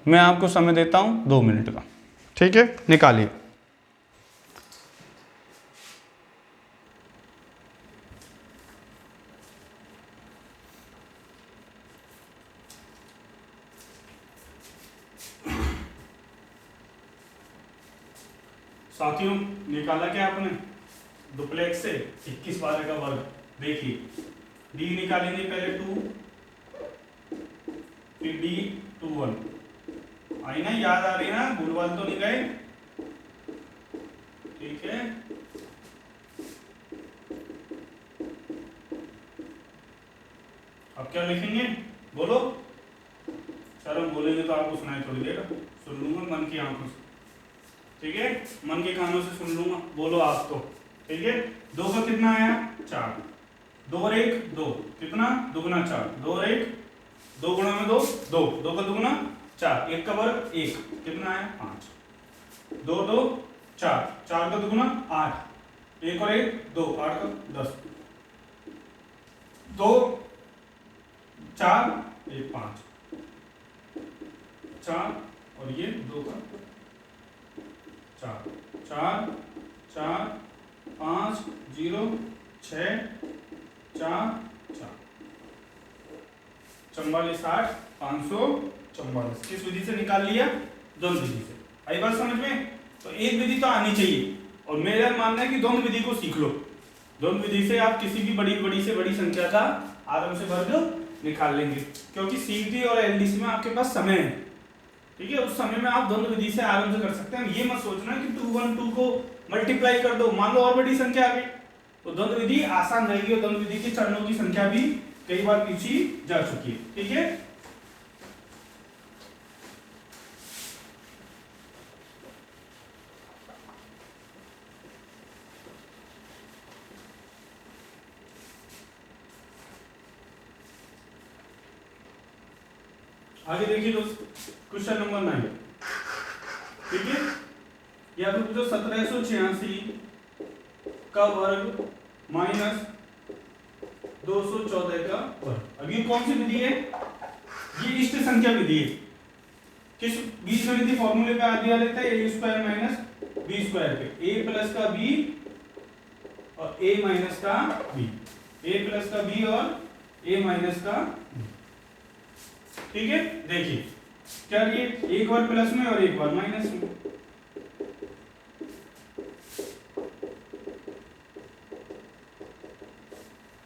मैं आपको समय देता हूं 2 मिनट का। ठीक है, निकालिए। साथियों, निकाला क्या आपने? डुप्लेक्स से 21/12 का वर्ग। देखिए डी निकालेंगे पहले 2, फिर डी 2 1। आई ना, याद आ रही है ना, भूल भाल तो नहीं गए? ठीक है, अब क्या लिखेंगे बोलो? सर हम बोलेंगे तो आपको सुनाई थोड़ी देगा, सुन लूंगा मन की आंखों से। ठीक है, मन के कानों से सुन लूंगा। बोलो आप तो। ठीक है, 2 का कितना आया 4, 2 और 1 2, कितना दुगना 4, 2 और 1 2 गुणा में 2 2, 2 का दुगना 4, 1 का वर्ग 1 कितना आया 5, 2 2 4, 4 का दुगना 8, 1 और 1 2, 8 का 10, 2 4 1 5 4 और ये 2 का 4 4 4 5 0 6 4 4, 44 60 544। किस विधि से निकाल लिया? द्वंद्व विधि से। आई बात समझ में? तो एक विधि तो आनी चाहिए, और मेरा मानना है कि द्वंद्व विधि को सीख लो। द्वंद्व विधि से आप किसी भी बड़ी से बड़ी संख्या का आराम से वर्ग निकाल लेंगे, क्योंकि सीईटी और एलडीसी में आपके पास समय है। ठीक है, उस समय में आप द्वंद्व विधि से आराम से कर सकते हैं। ये मत सोचना कि 2 1 2 को मल्टीप्लाई कर दो, मान लो और बड़ी संख्या आ गई, तो द्वंद्व विधि आसान रहेगी। और द्वंद्व विधि के चरणों की संख्या भी कई बार पीछे जा चुकी है। ठीक है, आगे देखिए दोस्त, क्वेश्चन नंबर 9। ठीक है, या फिर पूछो 1786 का वर्ग माइनस 214 का वर्ग। अब ये कौन सी विधि है? ये इष्ट संख्या विधि है। किस बीजगणितीय फॉर्मूले पे आदि लेते हैं? a square minus b square पे, a प्लस का b और a माइनस का b, a प्लस का b और a माइनस का b। ठीक है, देखिए क्या ये एक बार प्लस में और एक बार माइनस में।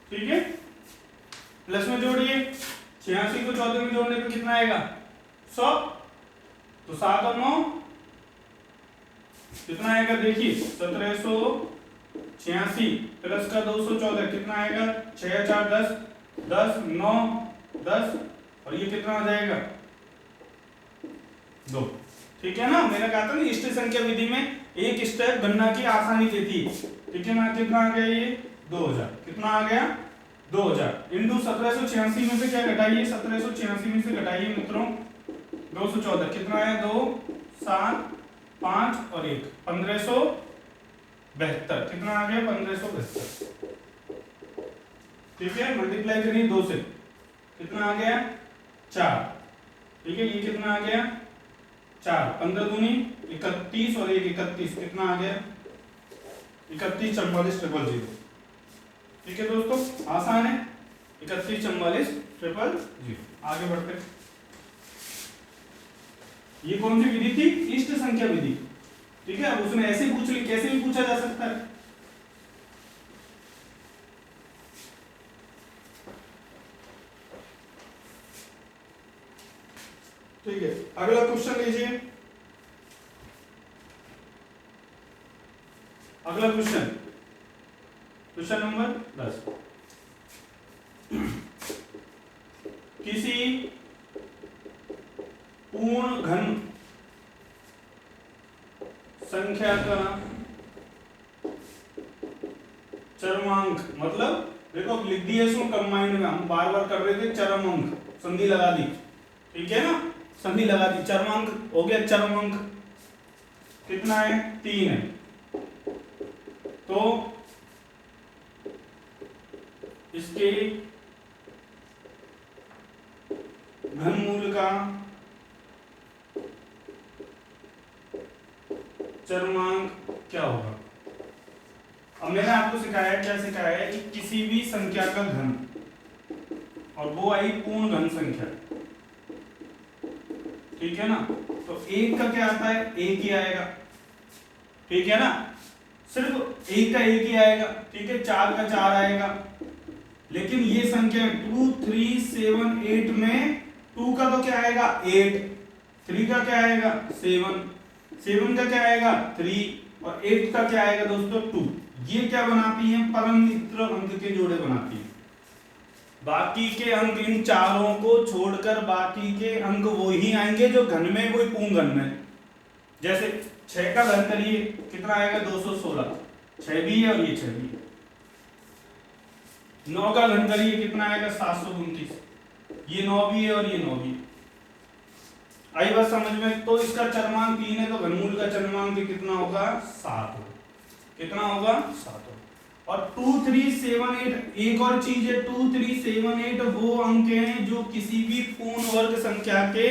ठीक है, प्लस में जोड़िए 86 को 14 में जोड़ने पे कितना आएगा 100। तो 7 और 9 कितना आएगा देखिए 1786 प्लस का 214 कितना आएगा 6 4 10 10 9 10 और ये कितना आ जाएगा 2। ठीक है ना, मैंने कहा था ना इष्ट संख्या विधि में एक स्टेप गणना की आसानी देती है। ठीक है ना, कितना आ गया ये 2000, कितना आ गया 2000 इंटू 1786 में से क्या घटाइए 1786 में से घटाइए मित्रों 214 कितना है 2 7 5 और 1 1572 कितना आ गया 1572। ठीक है, मल्टीप्लाई करिए 2 से कितना आ गया 4। ठीक है, ये कितना आ गया 4 15 दूनी 31 और 1 31 कितना आ गया 31 44 000। ठीक है दोस्तों, आसान है 31 44 000। आगे बढ़ते, ये कौन सी विधि थी इष्ट संख्या विधि। ठीक है, अब उसने ऐसे पूछ ली, कैसे भी पूछा जा सकता है। ठीक है, अगला क्वेश्चन लीजिए। अगला क्वेश्चन, क्वेश्चन नंबर 10। किसी पूर्ण घन संख्या का चरमांक, मतलब देखो लिख दिया इसमें कंबाइंड में, हम बार बार कर रहे थे चरम अंक, संधि लगा दी। ठीक है ना, संधि लगा दी, चरमांक हो गया। चरमांक कितना है 3 है, तो इसके घनमूल का चरमांक क्या होगा। अब मैंने आपको सिखाया, क्या सिखाया है कि किसी भी संख्या का घन, और वो आई पूर्ण घन संख्या। ठीक है ना, तो 1 का क्या आता है 1 ही आएगा। ठीक है ना, सिर्फ 1 का 1 ही आएगा। ठीक है, 4 का 4 आएगा। लेकिन ये संख्या 2 3 7 8 में 2 का तो क्या आएगा 8, 3 का क्या आएगा 7, 7 का क्या आएगा 3 और 8 का क्या आएगा दोस्तों 2। ये क्या बनाती हैं परम मित्र अंक के जोड़े बनाती हैं। बाकी के अंक इन चारों को छोड़कर बाकी के अंक वो ही आएंगे जो घन में, कोई पूर्ण घन में। जैसे 6 का घन करिए कितना आएगा 216, 6 भी है और ये 6 भी है। 9 का घन करिए कितना आएगा 729, ये 9 भी है और ये 9 भी है। आई बात समझ में। तो इसका चरमांक 3 है, तो घनमूल का चरमांक कितना होगा 7 होगा। कितना होगा 7 होगा। और 2 3 7 8 एक और चीज है, 2 3 7 8 वो अंक हैं जो किसी भी पूर्ण वर्ग संख्या के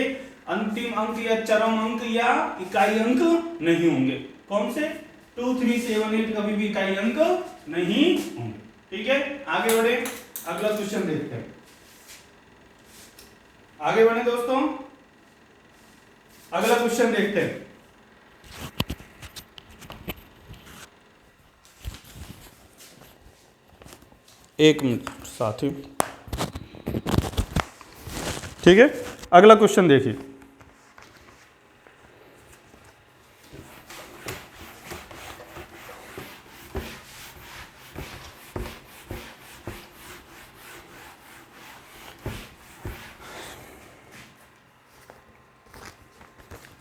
अंतिम अंक या चरम अंक या इकाई अंक नहीं होंगे। कौन से 2 3 7 8 कभी भी इकाई अंक नहीं होंगे। ठीक है, आगे बढ़े, अगला क्वेश्चन देखते हैं। आगे बढ़े दोस्तों, अगला क्वेश्चन देखते हैं। एक मिनट साथी। ठीक है, अगला क्वेश्चन देखिए।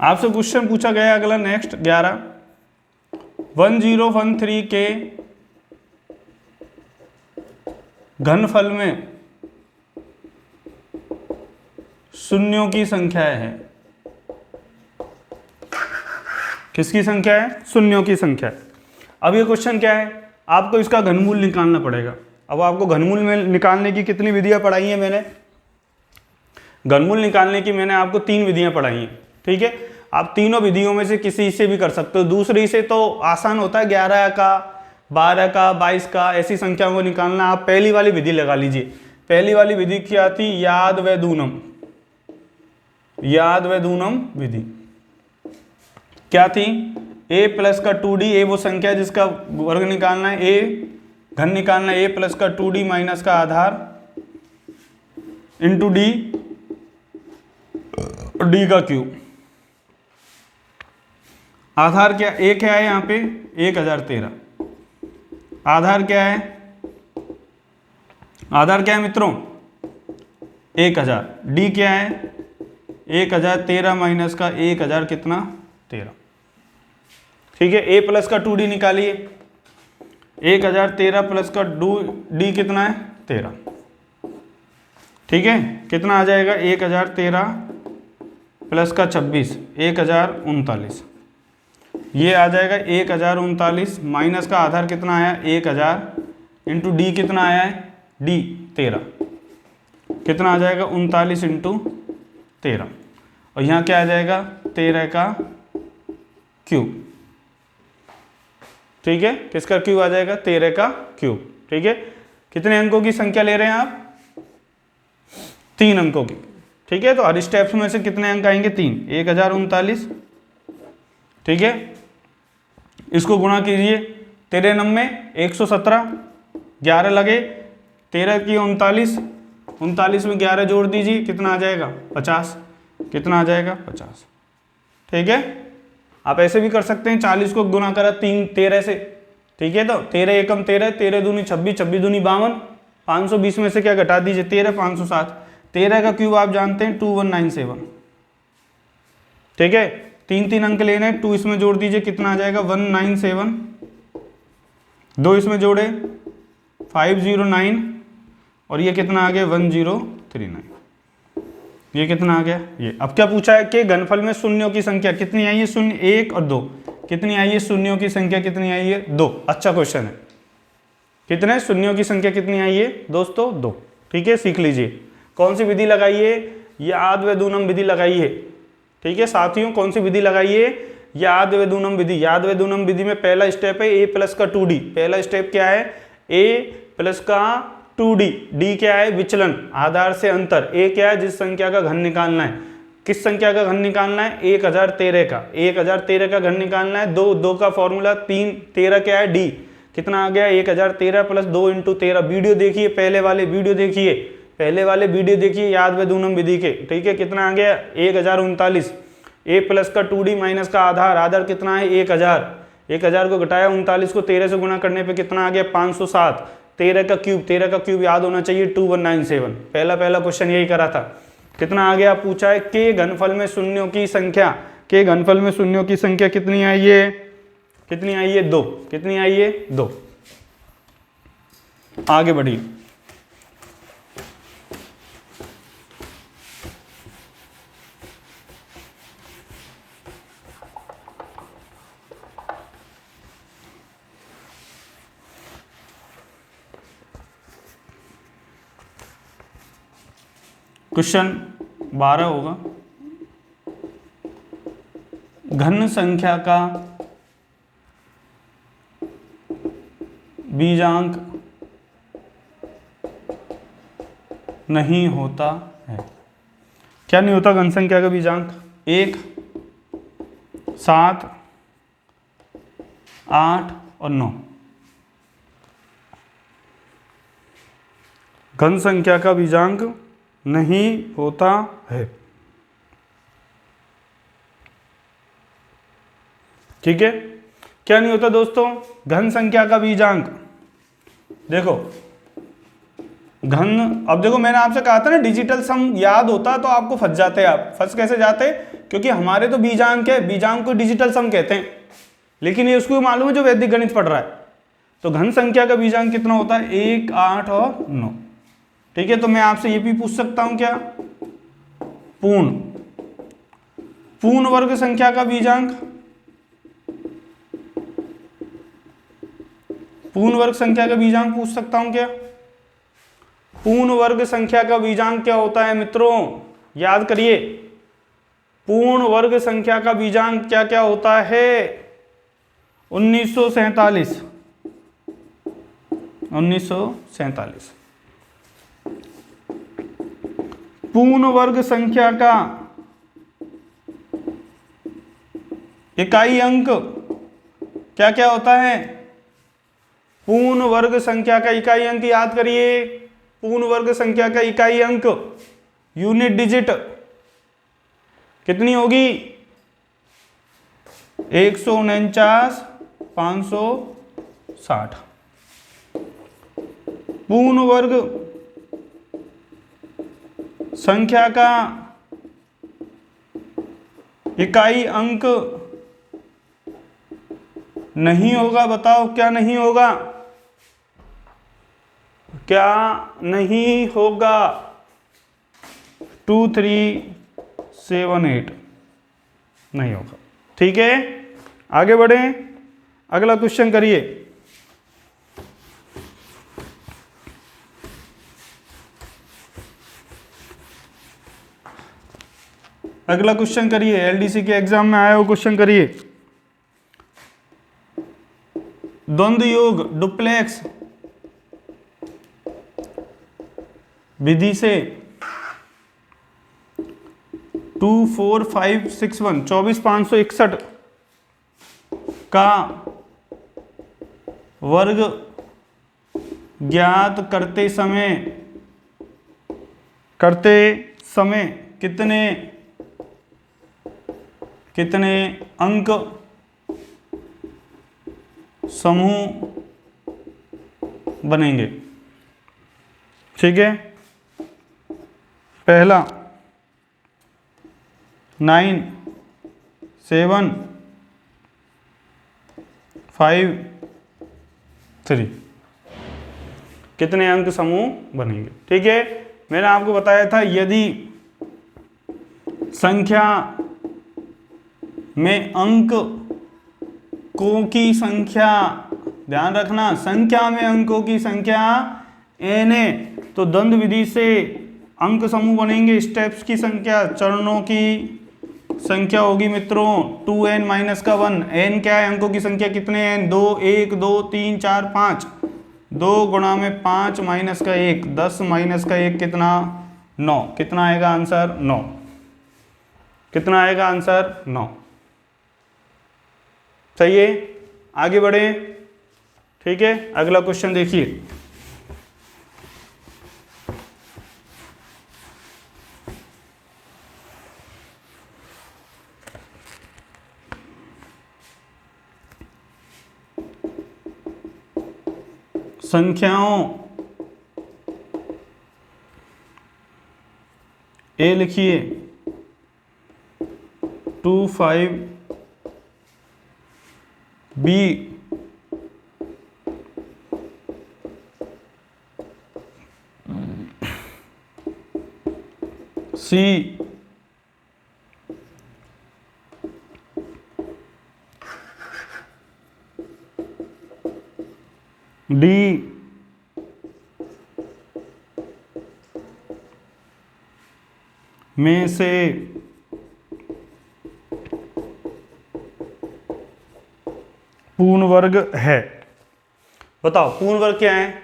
आपसे क्वेश्चन पूछा गया अगला नेक्स्ट 11 1013 के घनफल में शून्यों की संख्या है। किसकी संख्या है शून्यों की संख्या। अब ये क्वेश्चन क्या है, आपको इसका घनमूल निकालना पड़ेगा। अब आपको घनमूल में निकालने की कितनी विधियां पढ़ाई हैं मैंने, घनमूल निकालने की मैंने आपको 3 विधियां पढ़ाई हैं। ठीक है, आप तीनों विधियों में से किसी से भी कर सकते हो। दूसरी से तो आसान होता है, 11 का 12 का 22 का ऐसी संख्याओं को निकालना। आप पहली वाली विधि लगा लीजिए। पहली वाली विधि क्या थी, याद व दूनम। याद व दूनम विधि क्या थी, a प्लस का 2d, ए वो संख्या जिसका वर्ग निकालना है, a घन निकालना है, a प्लस का 2d माइनस का आधार इंटू डी, डी का क्यूब। आधार क्या है यहाँ पे 1013। आधार क्या है मित्रों 1000। डी क्या है 1013 माइनस का 1000 कितना 13। ठीक है, ए प्लस का 2D निकालिए। 1013 प्लस का डी कितना है 13। ठीक है, कितना आ जाएगा 1013 प्लस का 26 1039। ये आ जाएगा 1039 माइनस का आधार कितना आया 1000 इंटू डी कितना आया है डी 13, कितना आ जाएगा 39 इंटू 13। और यहाँ क्या आ जाएगा 13 का क्यूब। ठीक है, किसका क्यूब आ जाएगा 13 का क्यूब। ठीक है, कितने अंकों की संख्या ले रहे हैं आप 3 अंकों की। ठीक है, तो हर स्टेप्स में से कितने अंक आएंगे 3, 1039। ठीक है, इसको गुणा कीजिए 13 नंबे 117, 11 लगे 13 की 39, 39 में 11 जोड़ दीजिए कितना आ जाएगा 50, कितना आ जाएगा 50। ठीक है, आप ऐसे भी कर सकते हैं 40 को गुणा करा 13 से। ठीक है, तो 13 एकम 13, 13 दूनी 26, 26 दूनी 52, 520 में से क्या घटा दीजिए 13, 507। 13 का क्यूब आप जानते हैं 2197। ठीक है, 3 अंक लेने हैं, 2 इसमें जोड़ दीजिए कितना आ जाएगा 197, 2 इसमें जोड़े 509 और ये कितना आ गया 1039। ये कितना आ गया ये। अब क्या पूछा है कि घनफल में शून्यों की संख्या कितनी आई है, शून्य 1 और 2 कितनी आई है, शून्यों की संख्या कितनी आई है 2। अच्छा क्वेश्चन है, कितने शून्यों की संख्या कितनी आई है दोस्तों 2। ठीक है, सीख लीजिए कौन सी विधि लगाइए, याद व दूनम विधि लगाइए। ठीक है साथियों, कौन सी विधि लगाइए, याद व दूनम विधि। याद व दूनम विधि में पहला स्टेप है a प्लस का 2d। पहला स्टेप क्या है a प्लस का 2d। d क्या है विचलन, आधार से अंतर। a क्या है जिस संख्या का घन निकालना है। किस संख्या का घन निकालना है 1013 का। 1013 का घन निकालना है। 2 का फॉर्मूला 3, 13 क्या है d, कितना आ गया 1013 प्लस 2 इंटू 13। वीडियो देखिए, पहले वाले वीडियो देखिए याद व दूनम विधि के। ठीक है, कितना आ गया 1039। a प्लस का 2d माइनस का आधार कितना है 1000। 1000 को घटाया 39 को 13 से गुणा करने पे कितना आ गया 507। 13 का क्यूब याद होना चाहिए 2197। पहला क्वेश्चन यही करा था। कितना आ गया पूछा है के घनफल में शून्यों की संख्या। के घनफल में शून्यों की संख्या कितनी आई है, कितनी आई है 2। कितनी आई है 2। आगे बढ़िए। क्वेश्चन 12 होगा, घन संख्या का बीजांक नहीं होता है। क्या नहीं होता घन संख्या का बीजांक 1, 7, 8 और 9। घन संख्या का बीजांक नहीं होता है। ठीक है, क्या नहीं होता दोस्तों घन संख्या का बीजांक। देखो घन, अब देखो मैंने आपसे कहा था ना डिजिटल सम याद होता तो आपको फंस जाते। आप फंस कैसे जाते, क्योंकि हमारे तो बीजांक है, बीजांक को डिजिटल सम कहते हैं, लेकिन ये उसको मालूम है जो वैदिक गणित पढ़ रहा है। तो घन संख्या का बीजांक कितना होता है 1, 8 और 9। ठीक है, तो मैं आपसे ये भी पूछ सकता हूं क्या, पूर्ण वर्ग संख्या का बीजांक। पूर्ण वर्ग संख्या का बीजांक पूछ सकता हूं क्या। पूर्ण वर्ग संख्या का बीजांक क्या होता है मित्रों, याद करिए। पूर्ण वर्ग संख्या का बीजांक क्या क्या होता है 1947। पूर्ण वर्ग संख्या का इकाई अंक क्या क्या होता है। पूर्ण वर्ग संख्या का इकाई अंक याद करिए। पूर्ण वर्ग संख्या का इकाई अंक यूनिट डिजिट कितनी होगी? 149,560। पूर्ण वर्ग संख्या का इकाई अंक नहीं होगा। बताओ क्या नहीं होगा? क्या नहीं होगा? 2378 नहीं होगा। ठीक है, आगे बढ़े, अगला क्वेश्चन करिए। अगला क्वेश्चन करिए, एलडीसी के एग्जाम में आया हो क्वेश्चन करिए। द्वंद्व योग डुप्लेक्स विधि से 24561 24561 का वर्ग ज्ञात करते समय कितने अंक समूह बनेंगे? ठीक है, पहला 9 7 5 3 कितने अंक समूह बनेंगे? ठीक है, मैंने आपको बताया था यदि संख्या में अंकों की संख्या, ध्यान रखना, संख्या में अंकों की संख्या n है तो द्वंद्व विधि से अंक समूह बनेंगे। स्टेप्स की संख्या, चरणों की संख्या होगी मित्रों 2n माइनस का 1। n क्या है? अंकों की संख्या कितने हैं? 2 1 2 3 4 5। 2 गुणा में 5 माइनस का 1 10 माइनस का 1 कितना? 9। कितना आएगा आंसर? 9। कितना आएगा आंसर? 9। सही है, आगे बढ़े। ठीक है, अगला क्वेश्चन देखिए। संख्याओं ए लिखिए 25 बी सी डी में से पूर्ण वर्ग है। बताओ पूर्ण वर्ग क्या है?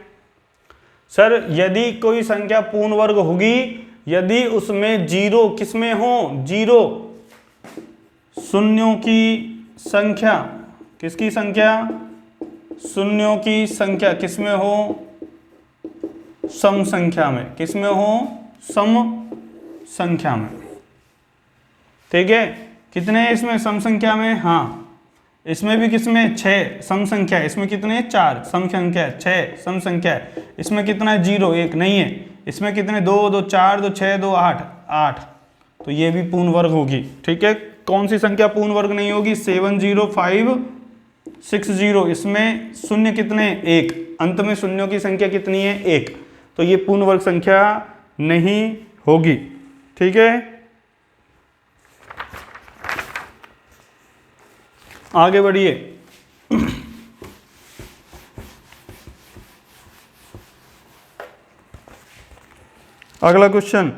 सर यदि कोई संख्या पूर्ण वर्ग होगी यदि उसमें जीरो किसमें हो? जीरो शून्यों की संख्या, किसकी संख्या? शून्यों की संख्या किसमें हो? सम संख्या में। किसमें हो? सम संख्या में। ठीक है, कितने हैं इसमें? सम संख्या में। हाँ, इसमें भी किसमें? 6 सम संख्या है। इसमें कितने? 4 सम संख्या है। 6 सम संख्या है। इसमें कितना है? 0 1 नहीं है। इसमें कितने? 2 2 4 2 6 2 8 8। तो ये भी पूर्ण वर्ग होगी। ठीक है, कौन सी संख्या पूर्ण वर्ग नहीं होगी? 70560। इसमें शून्य कितने? 1। अंत में शून्यों की संख्या कितनी है? 1। तो ये पूर्ण वर्ग संख्या नहीं होगी। ठीक है, आगे बढ़िए। अगला क्वेश्चन,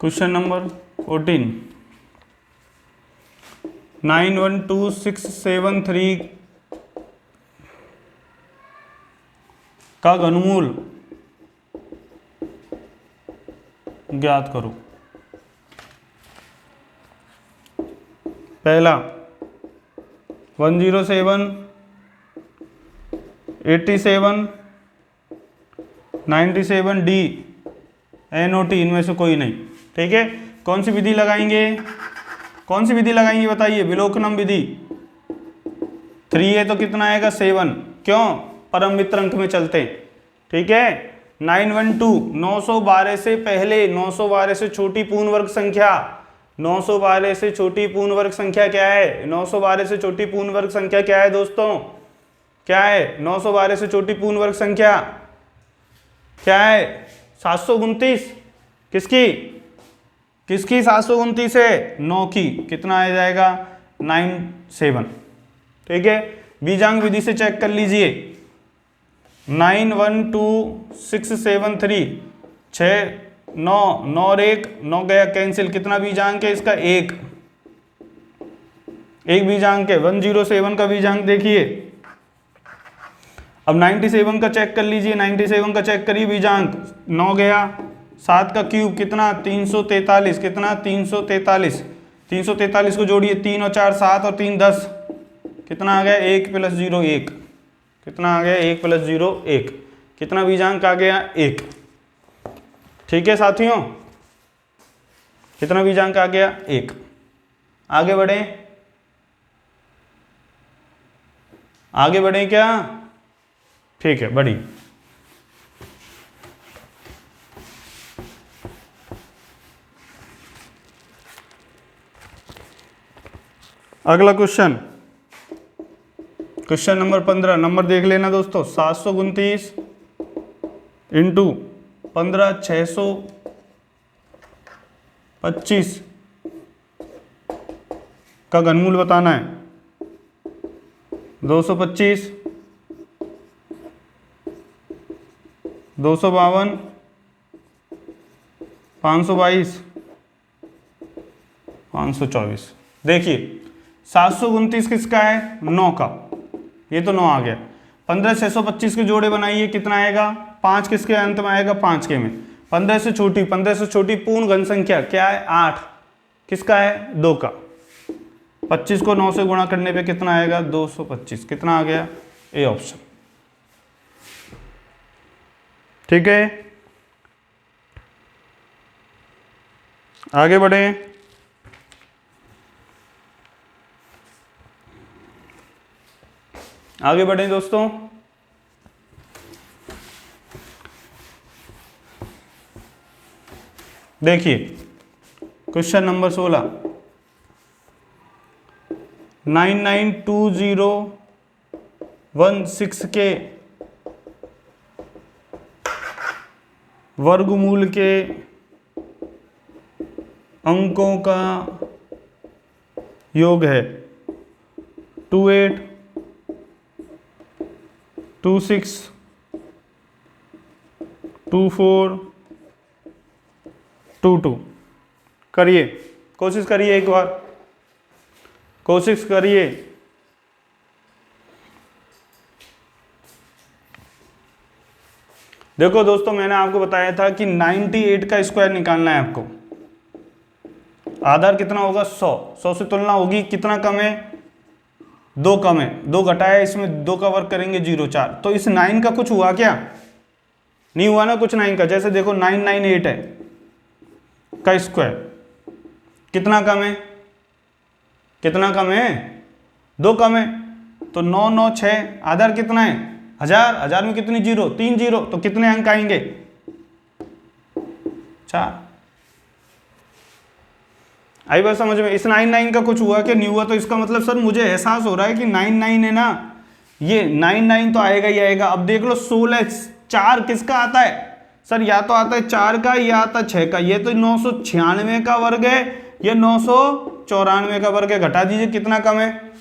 क्वेश्चन नंबर 14 912673 का घनमूल ज्ञात करो। पहला 107, 87, 97, डी, NOT, इनमें से कोई नहीं। ठीक है, कौन सी विधि लगाएंगे, कौन सी विधि लगाएंगे बताइए, विलोकनम विधि। 3A तो कितना आएगा 7, क्यों, परम मित्र अंक में चलते हैं। ठीक है, 912, 912 से पहले, 912 से छोटी पूर्ण वर्ग संख्या, 912 से छोटी पूर्ण वर्ग संख्या क्या है, 912 से छोटी पूर्ण वर्ग संख्या क्या है दोस्तों, क्या है 912 से छोटी पूर्ण वर्ग संख्या क्या है, 729, किसकी किसकी 729 है, 9 की, कितना आ जाएगा 97। ठीक है, बीजांग विधि से चेक कर लीजिए, 912673, 6 9 9 और 1 9 गया कैंसिल, कितना बीजांक है इसका, एक बीजांक है। 107 का बीजांक देखिए। अब 97 का चेक कर लीजिए, 97 का चेक करिए बीजांक, 9 गया, 7 का क्यूब कितना 343, कितना 343, 343 को जोड़िए, 3 और 4 7 और 3 10, कितना आ गया 1 + 0 1, कितना आ गया 1 + 0 1, कितना बीजांक आ गया 1। ठीक है साथियों, कितना बीजांक आ गया 1। आगे बढ़े, आगे बढ़े क्या, ठीक है बढ़ी। अगला क्वेश्चन, क्वेश्चन नंबर 15, नंबर देख लेना दोस्तों, 729 इंटू 15 625 का घनमूल बताना है। 225, 252, 522, 524। देखिए 729 किसका है, 9 का, ये तो 9 आ गया। 15 625 के जोड़े बनाइए, कितना आएगा 5, किसके अंत में आएगा 5 के में। 15 से छोटी पूर्ण घन संख्या क्या है 8, किसका है 2 का। 25 को 9 से गुणा करने पे कितना आएगा 225, कितना आ गया ए ऑप्शन। ठीक है, आगे बढ़े। आगे बढ़े दोस्तों, देखिए क्वेश्चन नंबर 16, 992016 के वर्गमूल के अंकों का योग है 28 26 24 22। करिए, कोशिश करिए, एक बार कोशिश करिए। देखो दोस्तों, मैंने आपको बताया था कि 98 का स्क्वायर निकालना है आपको। आधार कितना होगा 100, 100 से तुलना होगी, कितना कम है 2 कम है, 2 घटाया, इसमें 2 का वर्ग करेंगे 0 4। तो इस 9 का कुछ हुआ क्या, नहीं हुआ ना कुछ 9 का। जैसे देखो 998 है का स्क्वायर, कितना कम है, कितना कम है 2 कम है, तो 9 9 6, आधार कितना है 1000, 1000 में कितनी 0 3 0, तो कितने अंक आएंगे 4। आई बात समझ में। इस 99 का कुछ हुआ कि नहीं हुआ, तो इसका मतलब सर मुझे एहसास हो रहा है कि 99 है ना, ये 99 तो आएगा ही आएगा। अब देख लो 16 4 किसका आता है सर, या तो आता है 4 का या आता है 6 का। ये तो 996 का वर्ग है, ये 994 का वर्ग है। घटा दीजिए कितना कम है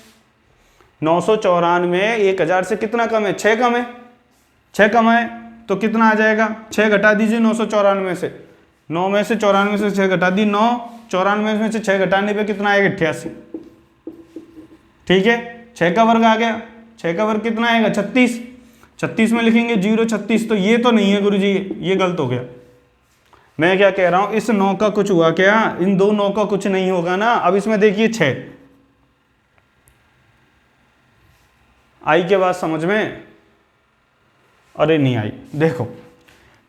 994 1000 से कितना कम है 6 कम है, 6 कम है तो कितना आ जाएगा 6 घटा दीजिए 994 से, 9 में से 94 से 6 घटा दी 9, 94 में से 6 घटाने पे कितना आएगा 88। ठीक है, 6 का वर्ग आ गया, 6 का वर्ग कितना आएगा 36, 36 में लिखेंगे 0 36, तो ये तो नहीं है गुरुजी, ये गलत हो गया। मैं क्या कह रहा हूं, इस 9 का कुछ हुआ क्या, इन दो 9 का कुछ नहीं होगा ना। अब इसमें देखिए 6 आई के बाद समझ में, अरे नहीं आई। देखो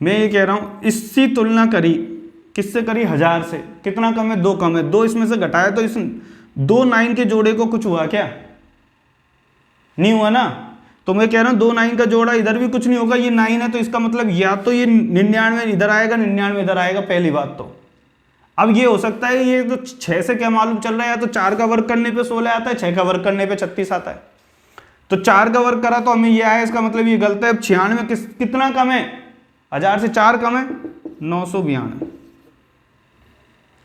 मैं ये कह रहा हूं, इसकी तुलना करी किससे करी, 1000 से। कितना कम है, 2 कम है, 2 इसमें से घटाया तो इस 2 9 के जोड़े को कुछ हुआ क्या, नहीं हुआ ना। तो मैं कह रहा हूं 2 9 का जोड़ा, इधर भी कुछ नहीं होगा, ये 9 है तो इसका मतलब या तो ये 99 इधर आएगा, 99 इधर आएगा, पहली बात तो। अब ये हो सकता है, ये तो 6 से क्या मालूम चल रहा है, या तो 4 का वर्ग करने पे 16 आता है, 6 का वर्ग करने पे 36 आता है। तो 4 का वर्ग करा तो हमें ये आया, इसका मतलब ये गलत है। अब 96 कितना कम है, 1000 से 4 कम है, 992।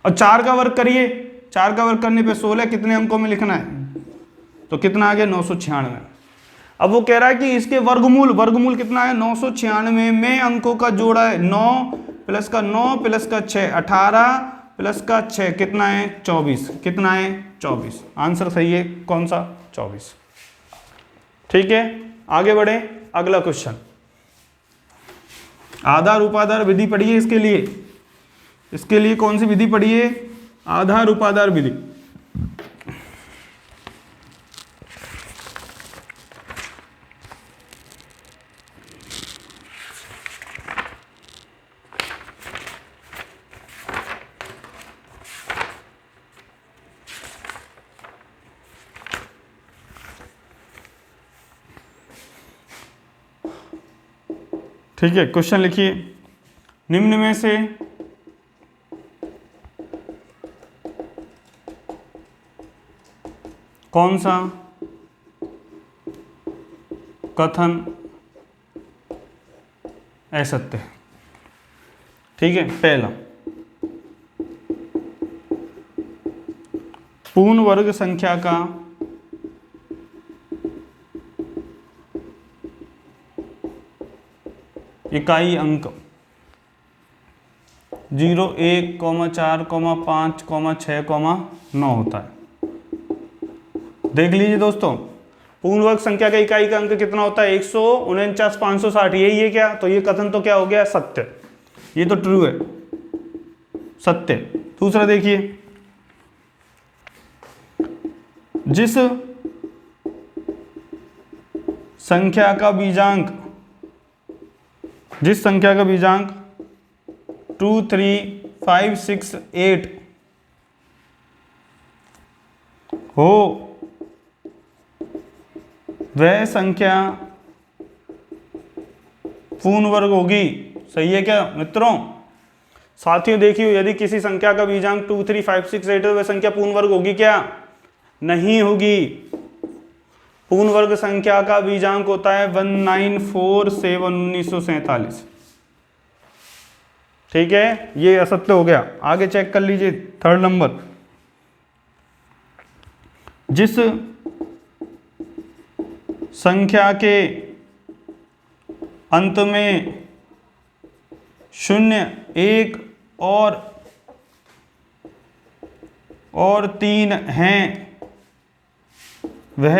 और 4 का वर्ग करिए, 4 का वर्ग करने पे 16, कितने अंकों में लिखना है, तो कितना आ गया 996। अब वो कह रहा है कि इसके वर्गमूल, वर्गमूल कितना है 996 में अंकों का जोड़ा है 9 प्लस का 9 प्लस का 6 18 प्लस का 6 कितना है 24, कितना है 24। आंसर सही है कौन सा, 24। ठीक है, आगे बढ़े, अगला क्वेश्चन। आधार उपाधार विधि पढ़िए इसके लिए, इसके लिए कौन सी विधि पढ़िए, आधार उपाधार विधि। ठीक है, क्वेश्चन लिखिए, निम्न में से कौन सा कथन असत्य है। ठीक है, पहला, पूर्ण वर्ग संख्या का इकाई अंक 0 1 4 5 6 9 होता है। देख लीजिए दोस्तों, पूर्ण वर्ग संख्या का इकाई का अंक कितना होता है 149 560, यही है क्या, तो ये कथन तो क्या हो गया, सत्य, ये तो ट्रू है, सत्य। दूसरा देखिए, जिस संख्या का बीजांक 2 3 5 6 8 हो, वह संख्या पूर्ण वर्ग होगी। सही है क्या मित्रों, साथियों देखिए, यदि किसी संख्या का बीजांक 2 3 5 6 8 है, वह संख्या पूर्ण वर्ग होगी क्या, नहीं होगी। पूर्ण वर्ग संख्या का बीजांक होता है 1947 1947। ठीक है, ये असत्य हो गया। आगे चेक कर लीजिए, थर्ड नंबर, जिस संख्या के अंत में 0 1 और 3 हैं, वह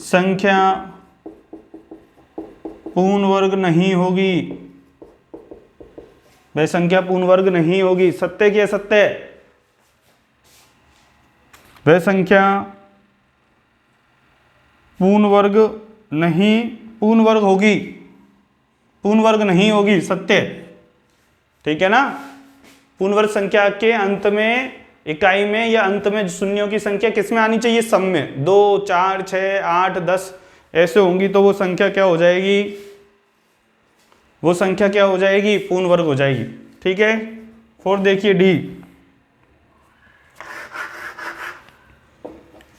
संख्या पूर्ण वर्ग नहीं होगी, वह संख्या पूर्ण वर्ग नहीं होगी। सत्य की असत्य, वह संख्या पूर्ण वर्ग होगी, पूर्ण वर्ग नहीं होगी, सत्य। ठीक है ना, पूर्ण वर्ग संख्या के अंत में, इकाई में या अंत में शून्यों की संख्या किस में आनी चाहिए, सम में। 2 4 6 8 10 ऐसे होंगी तो वो संख्या क्या हो जाएगी, वो संख्या क्या हो जाएगी, पूर्ण वर्ग हो जाएगी। ठीक है, फोर्थ देखिए, डी,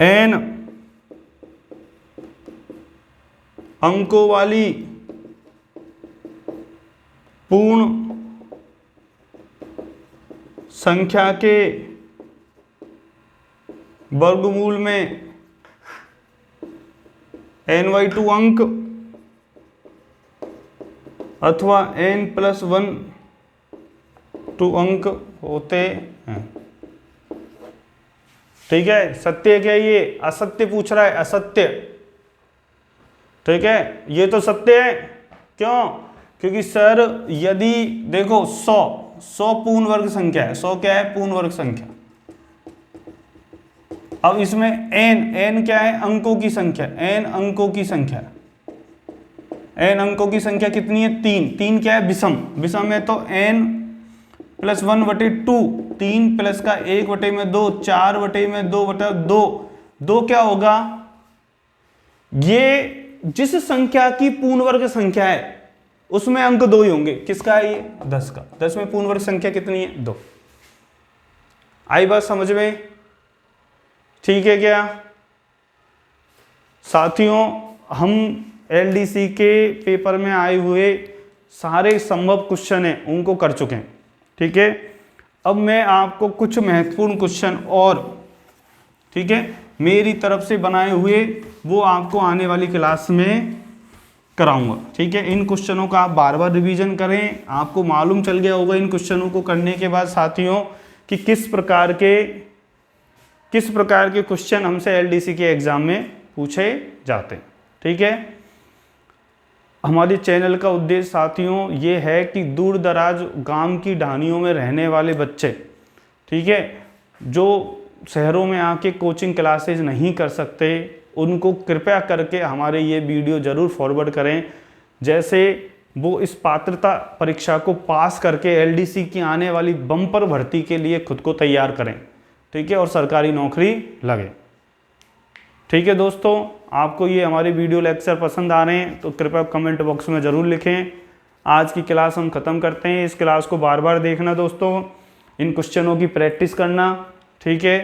n अंकों वाली पूर्ण संख्या के वर्गमूल में n/2 अंक अथवा n+1 अंक होते हैं। ठीक है, सत्य क्या, ये असत्य पूछ रहा है, असत्य। ठीक है, ये तो सत्य है। क्यों? क्योंकि सर यदि देखो 100 पूर्ण वर्ग संख्या है, 100 क्या है? पूर्ण वर्ग संख्या। अब इसमें n क्या है? अंकों की संख्या, n अंकों की संख्या, n अंकों की संख्या कितनी है? 3 क्या है? विषम, विषम है तो n प्लस 1/2, 3 प्लस का 1/2, 4/2 2 क्या होगा? ये जिस संख्या की पूर्ण वर्ग संख्या है उसमें अंक 2 ही होंगे। किसका है ये? 10 का। 10 में पूर्ण वर्ग संख्या कितनी है? 2। आई बात समझ में? ठीक है क्या साथियों? हम एलडीसी के पेपर में आए हुए सारे संभव क्वेश्चन हैं उनको कर चुके हैं। ठीक है, अब मैं आपको कुछ महत्वपूर्ण क्वेश्चन और, ठीक है, मेरी तरफ से बनाए हुए वो आपको आने वाली क्लास में कराऊंगा। ठीक है, इन क्वेश्चनों का आप बार बार रिवीजन करें। आपको मालूम चल गया होगा इन क्वेश्चनों को करने के बाद साथियों कि किस प्रकार के क्वेश्चन हमसे एलडीसी के एग्जाम में पूछे जाते हैं। ठीक है, हमारे चैनल का उद्देश्य साथियों ये है कि दूर दराज गांव की ढानियों में रहने वाले बच्चे, ठीक है, जो शहरों में आके कोचिंग क्लासेज नहीं कर सकते, उनको कृपया करके हमारे ये वीडियो ज़रूर फॉरवर्ड करें, जैसे वो इस पात्रता परीक्षा को पास करके एलडीसी की आने वाली बम्पर भर्ती के लिए खुद को तैयार करें। ठीक है, और सरकारी नौकरी लगे। ठीक है दोस्तों, आपको ये हमारे वीडियो लेक्चर पसंद आ रहे हैं तो कृपया कमेंट बॉक्स में ज़रूर लिखें। आज की क्लास हम ख़त्म करते हैं। इस क्लास को बार बार देखना दोस्तों, इन क्वेश्चनों की प्रैक्टिस करना। ठीक है,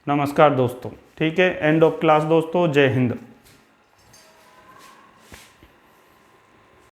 नमस्कार दोस्तों। ठीक है, एंड ऑफ क्लास दोस्तों। जय हिंद।